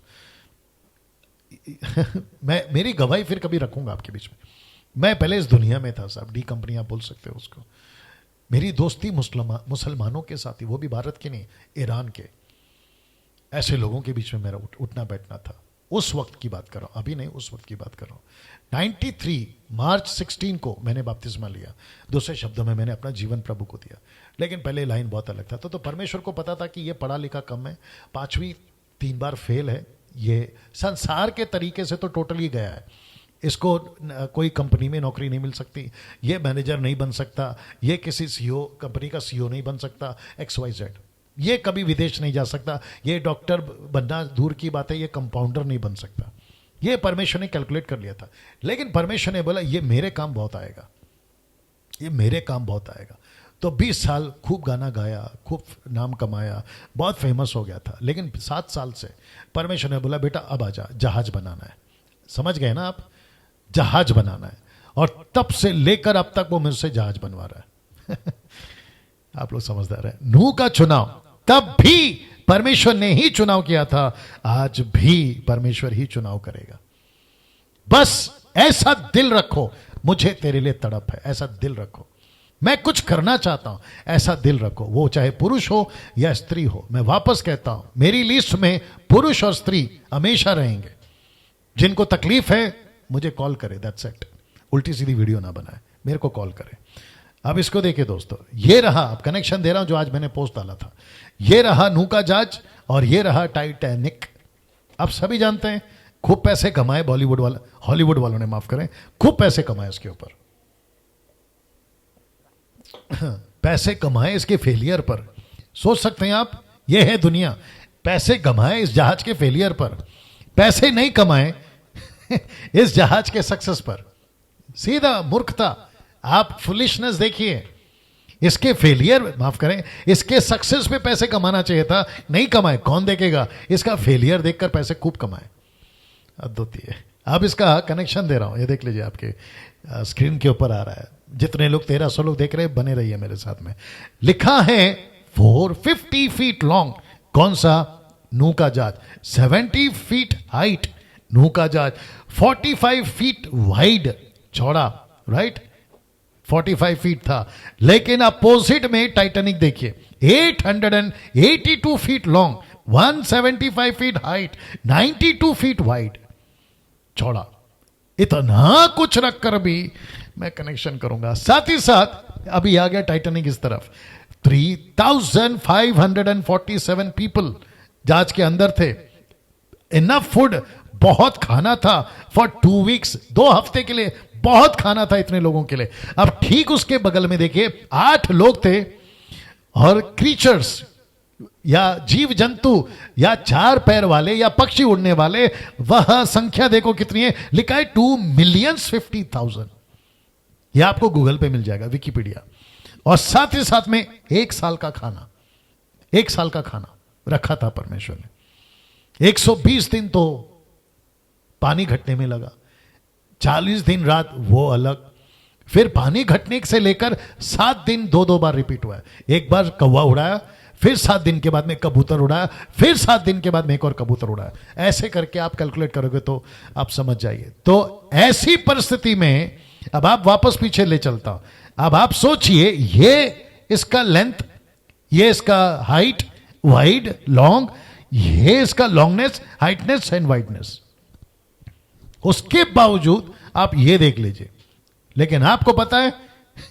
मैं मेरी गवाही फिर कभी रखूंगा आपके बीच में। मैं पहले इस दुनिया में था साहब, डी कंपनी आप बोल सकते हो उसको। मेरी दोस्ती मुसलमानों के साथ ही, वो भी भारत के नहीं, ईरान के। ऐसे लोगों के बीच में मेरा उठना बैठना था। उस वक्त की बात कर रहा हूं, अभी नहीं, उस वक्त की बात कर रहा हूं। 93 मार्च 16 को मैंने बपतिस्मा लिया। दूसरे शब्दों में मैंने अपना जीवन प्रभु को दिया। लेकिन पहले लाइन बहुत अलग था। तो परमेश्वर को पता था कि ये पढ़ा लिखा कम है, 5वीं 3 बार फेल है, ये संसार के तरीके से तो टोटली गया है, इसको कोई कंपनी में नौकरी नहीं मिल सकती, ये मैनेजर नहीं बन सकता, ये किसी सीईओ कंपनी का सीईओ नहीं बन सकता, XYZ, ये कभी विदेश नहीं जा सकता, ये डॉक्टर बनना दूर की बात है, ये कंपाउंडर नहीं बन सकता। ये परमेश्वर ने कैलकुलेट कर लिया था। लेकिन परमेश्वर ने बोला ये मेरे काम बहुत आएगा, ये मेरे काम बहुत आएगा। तो 20 साल खूब गाना गाया, खूब नाम कमाया, बहुत फेमस हो गया था। लेकिन 7 साल से परमेश्वर ने बोला बेटा अब आजा, जहाज बनाना है। समझ गए ना आप? जहाज बनाना है। और तब से लेकर अब तक वो मुझसे जहाज बनवा रहा है। आप लोग समझदार हैं। नूह का चुनाव तब भी परमेश्वर ने ही चुनाव किया था, आज भी परमेश्वर ही चुनाव करेगा। बस ऐसा दिल रखो, मुझे तेरे लिए तड़प है, ऐसा दिल रखो। मैं कुछ करना चाहता हूं, ऐसा दिल रखो। वो चाहे पुरुष हो या स्त्री हो। मैं वापस कहता हूं, मेरी लिस्ट में पुरुष और स्त्री हमेशा रहेंगे। जिनको तकलीफ है मुझे कॉल करे, दैट्स इट। उल्टी सीधी वीडियो ना बनाए, मेरे को कॉल करे। अब इसको देखिए दोस्तों, ये रहा, अब कनेक्शन दे रहा हूं जो आज मैंने पोस्ट डाला था। ये रहा नूह का जहाज और ये रहा टाइटैनिक। आप सभी जानते हैं खूब पैसे कमाए हॉलीवुड वालों ने, माफ करें, खूब पैसे कमाए इसके ऊपर। पैसे कमाए इसके फेलियर पर। सोच सकते हैं आप, ये है दुनिया। पैसे कमाए इस जहाज के फेलियर पर, पैसे नहीं कमाए इस जहाज के सक्सेस पर। सीधा मूर्खता। आप फुलिशनेस देखिए। इसके फेलियर, माफ करें, इसके सक्सेस पे पैसे कमाना चाहिए था, नहीं कमाए। कौन देखेगा? इसका फेलियर देखकर पैसे खूब कमाए। अद्भुत। अब इसका कनेक्शन दे रहा हूं, ये देख लीजिए, आपके स्क्रीन के ऊपर आ रहा है। जितने लोग 1300 लोग देख रहे हैं, बने रहिए मेरे साथ में। लिखा है 450 फीट लॉन्ग। कौन सा? नूह का जहाज। 70 फीट हाइट नूह का जहाज। 45 फीट वाइड, चौड़ा, राइट, 45 फीट था। लेकिन अपोजिट में टाइटैनिक देखिए, 882 feet long, 175 feet height, 92 feet wide, चौड़ा। इतना कुछ रखकर भी मैं कनेक्शन करूंगा। साथ ही साथ अभी आ गया टाइटैनिक इस तरफ। 3547 पीपल जहाज के अंदर थे। इनफ फूड, बहुत खाना था फॉर 2 वीक्स, 2 हफ्ते के लिए बहुत खाना था इतने लोगों के लिए। अब ठीक उसके बगल में देखिए 8 लोग थे और क्रीचर्स या जीव जंतु या 4 पैर वाले या पक्षी उड़ने वाले, वह संख्या देखो कितनी है। लिखा है 2,50,000। यह आपको गूगल पे मिल जाएगा, विकिपीडिया। और साथ ही साथ में 1 साल का खाना, 1 साल का खाना रखा था परमेश्वर ने। 120 दिन तो पानी घटने में लगा, 40 दिन रात वो अलग, फिर पानी घटने से लेकर 7 दिन दो बार रिपीट हुआ है। एक बार कौवा उड़ाया, फिर 7 दिन के बाद में कबूतर उड़ाया, फिर 7 दिन के बाद में एक और कबूतर उड़ाया। ऐसे करके आप कैलकुलेट करोगे तो आप समझ जाइए। तो ऐसी परिस्थिति में अब आप वापस पीछे ले चलता हूं। अब आप सोचिए, ये इसका लेंथ, ये इसका हाइट, वाइड, लॉन्ग, ये इसका लॉन्गनेस, हाइटनेस एंड वाइडनेस। उसके बावजूद आप ये देख लीजिए, लेकिन आपको पता है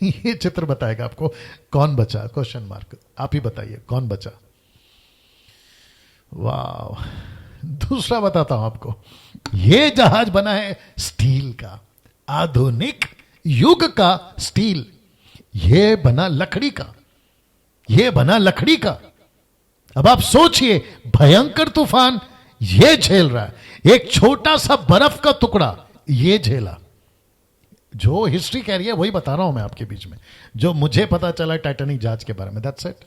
ये चित्र बताएगा आपको कौन बचा, क्वेश्चन मार्क। आप ही बताइए कौन बचा। वाह, दूसरा बताता हूं आपको, ये जहाज बना है स्टील का, आधुनिक युग का स्टील। ये बना लकड़ी का, ये बना लकड़ी का। अब आप सोचिए, भयंकर तूफान ये झेल रहा है, एक छोटा सा बर्फ का टुकड़ा ये झेला। जो हिस्ट्री कह रही है वही बता रहा हूं मैं आपके बीच में, जो मुझे पता चला टाइटैनिक जहाज के बारे में। That's it.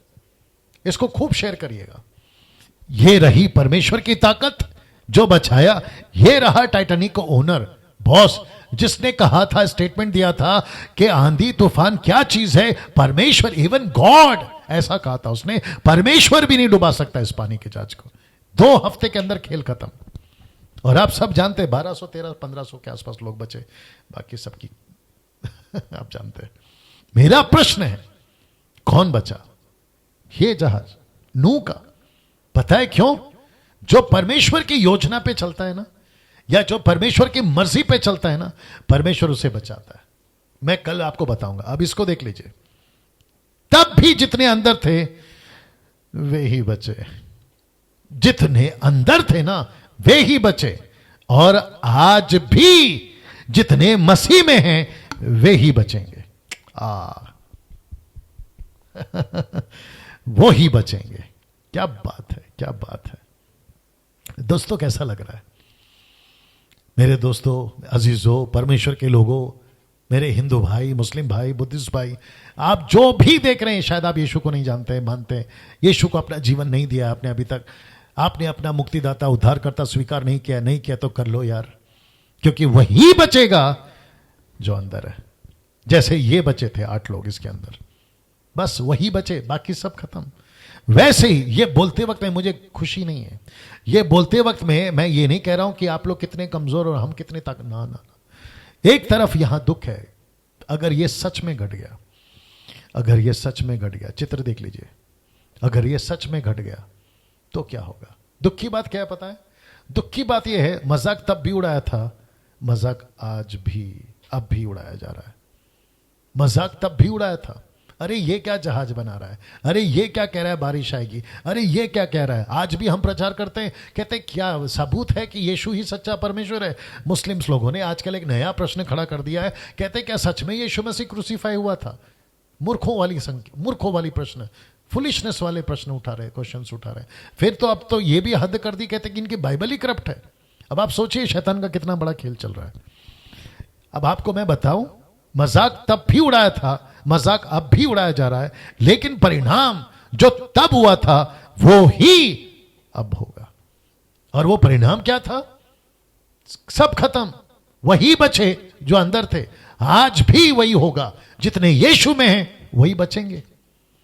इसको खूब शेयर करिएगा। ये रही परमेश्वर की ताकत जो बचाया। ये रहा टाइटैनिक का ओनर, बॉस, जिसने कहा था, स्टेटमेंट दिया था कि आंधी तूफान क्या चीज है, परमेश्वर, इवन गॉड, ऐसा कहा था उसने, परमेश्वर भी नहीं डुबा सकता इस पानी के जहाज को। 2 हफ्ते के अंदर खेल खत्म। और आप सब जानते हैं 1200, 1300, 1500 के आसपास लोग बचे, बाकी सबकी आप जानते हैं। मेरा प्रश्न है, कौन बचा? ये जहाज नूह का। पता है क्यों? जो परमेश्वर की योजना पे चलता है ना, या जो परमेश्वर की मर्जी पे चलता है ना, परमेश्वर उसे बचाता है। मैं कल आपको बताऊंगा। अब इसको देख लीजिए, तब भी जितने अंदर थे वे ही बचे। जितने अंदर थे ना वे ही बचे, और आज भी जितने मसीह में हैं वे ही बचेंगे। वो ही बचेंगे। क्या बात है, क्या बात है। दोस्तों, कैसा लग रहा है? मेरे दोस्तों, अजीजों, परमेश्वर के लोगों, मेरे हिंदू भाई, मुस्लिम भाई, बुद्धिस्ट भाई, आप जो भी देख रहे हैं, शायद आप यीशु को नहीं जानते, मानते, यीशु को अपना जीवन नहीं दिया आपने अभी तक, आपने अपना मुक्तिदाता, उद्धारकर्ता स्वीकार नहीं किया, नहीं किया तो कर लो यार, क्योंकि वही बचेगा जो अंदर है। जैसे ये बचे थे 8 लोग इसके अंदर, बस वही बचे, बाकी सब खत्म। वैसे ही ये बोलते वक्त में मुझे खुशी नहीं है। ये बोलते वक्त में मैं ये नहीं कह रहा हूं कि आप लोग कितने कमजोर और हम कितने ताकत, ना ना ना। एक तरफ यहां दुख है, अगर ये सच में घट गया, अगर ये सच में घट गया, चित्र देख लीजिए, अगर ये सच में घट गया तो क्या होगा? दुख की बात क्या है पता है? दुख की बात यह है, मजाक तब भी उड़ाया था, मजाक आज भी, अब भी उड़ाया जा रहा है। मजाक तब भी उड़ाया था, अरे ये क्या जहाज बना रहा है, अरे ये क्या कह रहा है बारिश आएगी, अरे ये क्या कह रहा है। आज भी हम प्रचार करते हैं, कहते हैं क्या सबूत है कि यीशु ही सच्चा परमेश्वर है। मुस्लिम्स लोगों ने आजकल एक नया प्रश्न खड़ा कर दिया है, कहते हैं क्या सच में यीशु मसीह क्रूसीफाई हुआ था? मूर्खों वाली प्रश्न, फुलिशनेस वाले प्रश्न उठा रहे, क्वेश्चंस उठा रहे। फिर तो अब तो ये भी हद कर दी, कहते हैं कि इनकी बाइबल ही करप्ट है। अब आप सोचिए शैतान का कितना बड़ा खेल चल रहा है। अब आपको मैं बताऊं, मजाक तब भी उड़ाया था, मजाक अब भी उड़ाया जा रहा है, लेकिन परिणाम जो तब हुआ था वो ही अब होगा। और वो परिणाम क्या था? सब खत्म, वही बचे जो अंदर थे। आज भी वही होगा, जितने यीशु में हैं वही बचेंगे।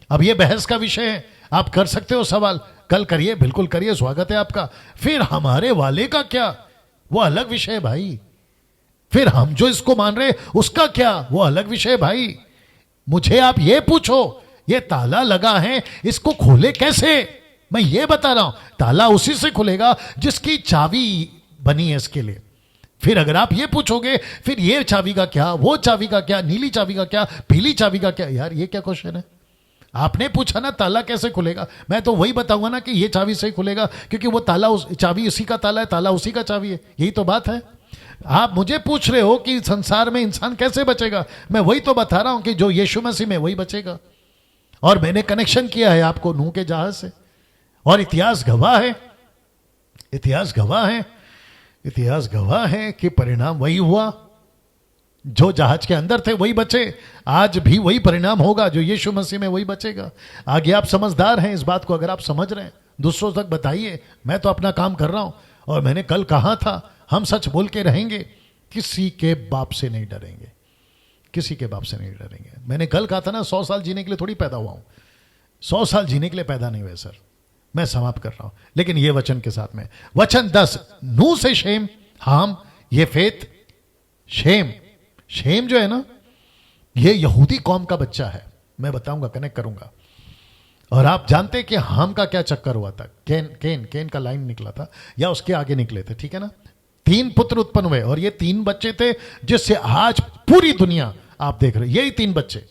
अब ये बहस का विषय है, आप कर सकते हो सवाल, कल करिए, बिल्कुल करिए, स्वागत है आपका। फिर हमारे वाले का क्या, वो अलग विषय है भाई। फिर हम जो इसको मान रहे उसका क्या, वो अलग विषय है भाई। मुझे आप ये पूछो, ये ताला लगा है, इसको खोले कैसे? मैं ये बता रहा हूं, ताला उसी से खुलेगा जिसकी चाबी बनी है इसके लिए। फिर अगर आप ये पूछोगे, फिर ये चाबी का क्या, वो चाबी का क्या, नीली चाबी का क्या, पीली चाबी का क्या, यार ये क्या क्वेश्चन है? आपने पूछा ना ताला कैसे खुलेगा, मैं तो वही बताऊंगा ना कि ये चाबी से खुलेगा, क्योंकि वो ताला, चाबी उसी का ताला है, ताला उसी का चाबी है। यही तो बात है। आप मुझे पूछ रहे हो कि संसार में इंसान कैसे बचेगा, मैं वही तो बता रहा हूं कि जो यीशु मसीह में वही बचेगा। और मैंने कनेक्शन किया है आपको नूह के जहाज से, और इतिहास गवाह है, इतिहास गवाह है, इतिहास गवाह है कि परिणाम वही हुआ। जो जहाज के अंदर थे वही बचे, आज भी वही परिणाम होगा, जो यीशु मसीह में वही बचेगा। आगे आप समझदार हैं इस बात को, अगर आप समझ रहे हैं दूसरों तक बताइए, मैं तो अपना काम कर रहा हूं और मैंने कल कहा था हम सच बोल के रहेंगे, किसी के बाप से नहीं डरेंगे, किसी के बाप से नहीं डरेंगे। मैंने कल कहा था ना 100 साल जीने के लिए थोड़ी पैदा हुआ हूं, 100 साल जीने के लिए पैदा नहीं हुए सर। मैं समाप्त कर रहा हूं, लेकिन ये वचन के साथ में वचन 10, नूह से शेम, हाम, ये फेत, शेम। शेम जो है ना, ये यहूदी कौम का बच्चा है, मैं बताऊंगा, कनेक्ट करूंगा। और आप जानते हैं कि हाम का क्या चक्कर हुआ था? केन का लाइन निकला था या उसके आगे निकले थे, ठीक है ना। 3 पुत्र उत्पन्न हुए और ये 3 बच्चे थे जिससे आज पूरी दुनिया आप देख रहे, यही 3 बच्चे।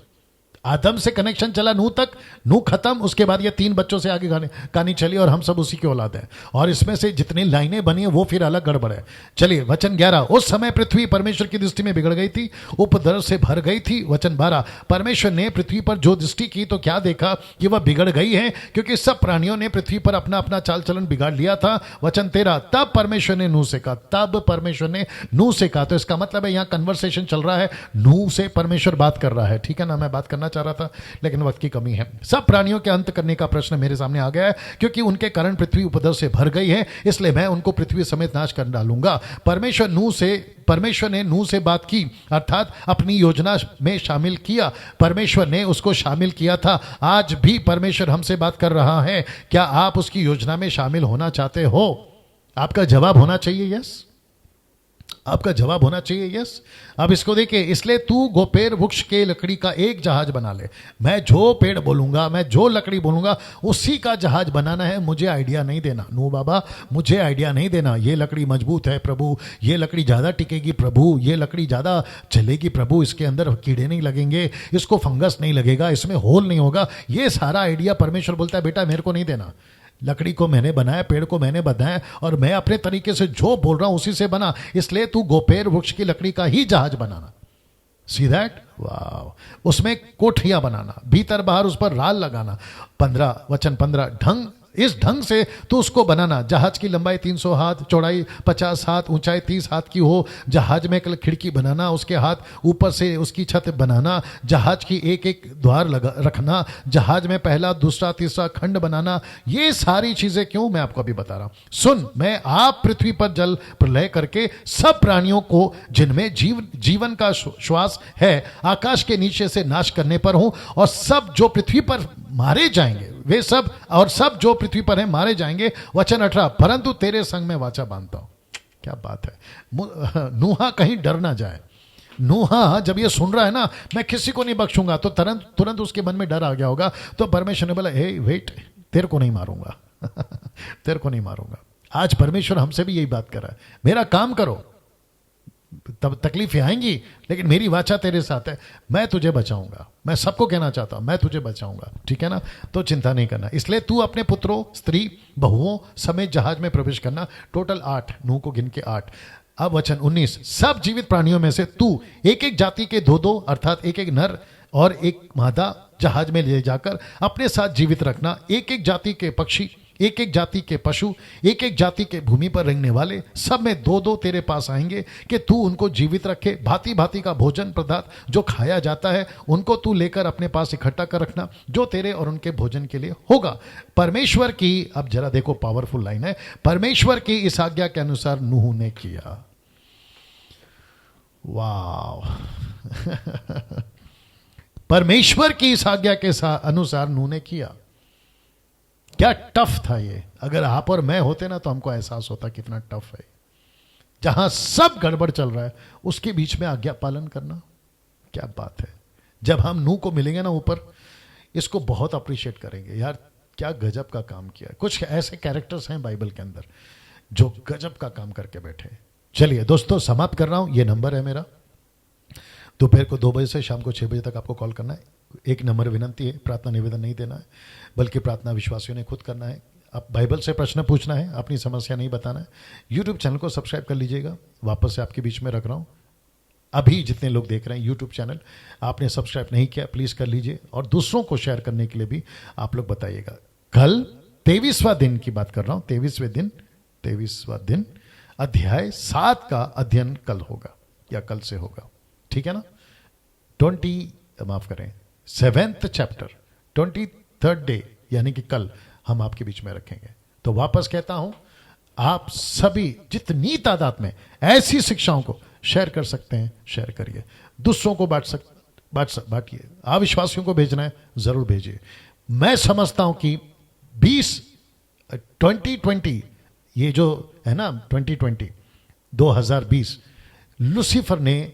आदम से कनेक्शन चला नूह तक, नूह खत्म, उसके बाद ये 3 बच्चों से आगे कहानी चली और हम सब उसी की औलाद हैं। और इसमें से जितनी लाइनें बनी है वो फिर अलग गड़बड़ है। चलिए वचन 11, उस समय पृथ्वी परमेश्वर की दृष्टि में बिगड़ गई थी, उपद्रव से भर गई थी। वचन 12, परमेश्वर ने पृथ्वी पर जो दृष्टि की तो क्या देखा कि वह बिगड़ गई है, क्योंकि सब प्राणियों ने पृथ्वी पर अपना अपना चाल चलन बिगाड़ लिया था। वचन 13, तब परमेश्वर ने नूह से कहा, तब परमेश्वर ने नूह से कहा, तो इसका मतलब है यहां कन्वर्सेशन चल रहा है, नूह से परमेश्वर बात कर रहा है, ठीक है ना। मैं बात करना चाह रहा था लेकिन वक्त की कमी है। सब प्राणियों के अंत करने का प्रश्न मेरे सामने आ गया है, क्योंकि उनके कारण पृथ्वी उपद्रव से भर गई है, इसलिए मैं उनको पृथ्वी समेत नाश कर डालूंगा। परमेश्वर ने नूह से बात की, अर्थात अपनी योजना में शामिल किया। परमेश्वर ने उसको शामिल किया था, आज भी परमेश्वर हमसे बात कर रहा है। क्या आप उसकी योजना में शामिल होना चाहते हो? आपका जवाब होना चाहिए यस, आपका जवाब होना चाहिए यस। अब इसको देखिए, इसलिए तू गोपेर वृक्ष के लकड़ी का एक जहाज बना ले। मैं जो पेड़ बोलूंगा, मैं जो लकड़ी बोलूंगा, उसी का जहाज बनाना है। मुझे आइडिया नहीं देना नूह बाबा, मुझे आइडिया नहीं देना ये लकड़ी मजबूत है प्रभु, ये लकड़ी ज्यादा टिकेगी प्रभु, ये लकड़ी ज्यादा चलेगी प्रभु, इसके अंदर कीड़े नहीं लगेंगे, इसको फंगस नहीं लगेगा, इसमें होल नहीं होगा। ये सारा आइडिया परमेश्वर बोलता है बेटा मेरे को नहीं देना। लकड़ी को मैंने बनाया, पेड़ को मैंने बनाया, और मैं अपने तरीके से जो बोल रहा हूं उसी से बना। इसलिए तू गोपेर वृक्ष की लकड़ी का ही जहाज बनाना। सी दैट, वाह। उसमें कोठरियां बनाना, भीतर बाहर उस पर राल लगाना। 15 वचन 15, ढंग, इस ढंग से तो उसको बनाना, जहाज की लंबाई 300 हाथ, चौड़ाई 50 हाथ, ऊंचाई 30 हाथ की हो। जहाज में एक खिड़की बनाना, उसके हाथ ऊपर से उसकी छत बनाना, जहाज की एक एक द्वार रखना, जहाज में पहला दूसरा तीसरा खंड बनाना। ये सारी चीजें क्यों, मैं आपको अभी बता रहा हूं। सुन, मैं आप पृथ्वी पर जल प्रलय करके सब प्राणियों को जिनमें जीवन का श्वास है आकाश के नीचे से नाश करने पर हूं, और सब जो पृथ्वी पर मारे जाएंगे वे सब, और सब जो पृथ्वी पर हैं मारे जाएंगे। वचन 18, परंतु तेरे संग में वाचा बांधता हूं। क्या बात है। नूहा कहीं डर ना जाए। नूहा जब ये सुन रहा है ना, मैं किसी को नहीं बख्शूंगा, तो तुरंत उसके मन में डर आ गया होगा। तो परमेश्वर ने बोला, हे वेट, तेरे को नहीं मारूंगा तेरे को नहीं मारूंगा। आज परमेश्वर हमसे भी यही बात कर रहा है, मेरा काम करो, तब तकलीफें आएंगी लेकिन मेरी वाचा तेरे साथ है, मैं तुझे बचाऊंगा। मैं सबको कहना चाहता हूं, मैं तुझे बचाऊंगा, ठीक है ना। तो चिंता नहीं करना। इसलिए तू अपने पुत्रों, स्त्री, बहुओं समेत जहाज में प्रवेश करना। टोटल 8, नूह को गिन के 8। अब वचन 19, सब जीवित प्राणियों में से तू एक एक जाति के 2-2 अर्थात एक एक नर और एक मादा जहाज में ले जाकर अपने साथ जीवित रखना। एक एक जाति के पक्षी, एक एक जाति के पशु, एक एक जाति के भूमि पर रेंगने वाले, सब में 2-2 तेरे पास आएंगे कि तू उनको जीवित रखे। भांति भांति का भोजन पदार्थ जो खाया जाता है उनको तू लेकर अपने पास इकट्ठा कर रखना, जो तेरे और उनके भोजन के लिए होगा। परमेश्वर की, अब जरा देखो पावरफुल लाइन है, परमेश्वर की इस आज्ञा के अनुसार नूह ने किया। वाह परमेश्वर की इस आज्ञा के अनुसार नूह ने किया। क्या टफ था ये। अगर आप और मैं होते ना तो हमको एहसास होता कितना टफ है। जहां सब गड़बड़ चल रहा है उसके बीच में आज्ञा पालन करना, क्या बात है। जब हम नूह को मिलेंगे ना ऊपर, इसको बहुत अप्रिशिएट करेंगे। यार क्या गजब का काम किया। कुछ ऐसे कैरेक्टर्स हैं बाइबल के अंदर जो गजब का काम करके बैठे। चलिए दोस्तों, समाप्त कर रहा हूं। ये नंबर है मेरा, दोपहर को 2 बजे से शाम को 6 बजे तक आपको कॉल करना है। एक नंबर विनंती है, प्रार्थना निवेदन नहीं देना है, बल्कि प्रार्थना विश्वासियों ने खुद करना है। आप बाइबल से प्रश्न पूछना है, अपनी समस्या नहीं बताना है। यूट्यूब चैनल को सब्सक्राइब कर लीजिएगा, वापस से आपके बीच में रख रहा हूँ। अभी जितने लोग देख रहे हैं यूट्यूब चैनल, आपने सब्सक्राइब नहीं किया, प्लीज़ कर लीजिए, और दूसरों को शेयर करने के लिए भी आप लोग बताइएगा। कल 23वां दिन की बात कर रहा हूँ, 23वां दिन अध्याय 7 का अध्ययन कल होगा या कल से होगा, ठीक है ना। 7th चैप्टर 23rd डे यानी कि कल हम आपके बीच में रखेंगे। तो वापस कहता हूं, आप सभी जितनी तादाद में ऐसी शिक्षाओं को शेयर कर सकते हैं शेयर करिए, दूसरों को बांटिए, अविश्वासियों को भेजना है जरूर भेजिए। मैं समझता हूं कि 2020 ये जो है ना 2020 लूसीफर ने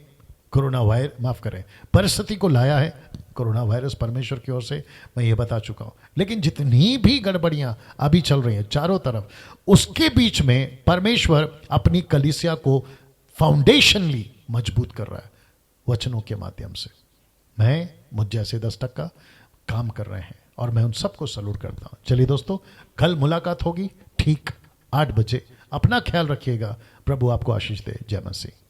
कोरोना वायरस माफ करें परिस्थिति को लाया है। कोरोना वायरस परमेश्वर की ओर से, मैं ये बता चुका हूं। लेकिन जितनी भी गड़बड़ियां अभी चल रही हैं चारों तरफ, उसके बीच में परमेश्वर अपनी कलीसिया को फाउंडेशनली मजबूत कर रहा है वचनों के माध्यम से। मैं मुझ जैसे 10% काम कर रहे हैं और मैं उन सबको सलूट करता हूं। चलिए दोस्तों, कल मुलाकात होगी ठीक 8 बजे। अपना ख्याल रखिएगा। प्रभु आपको आशीष दे। जय मसीह।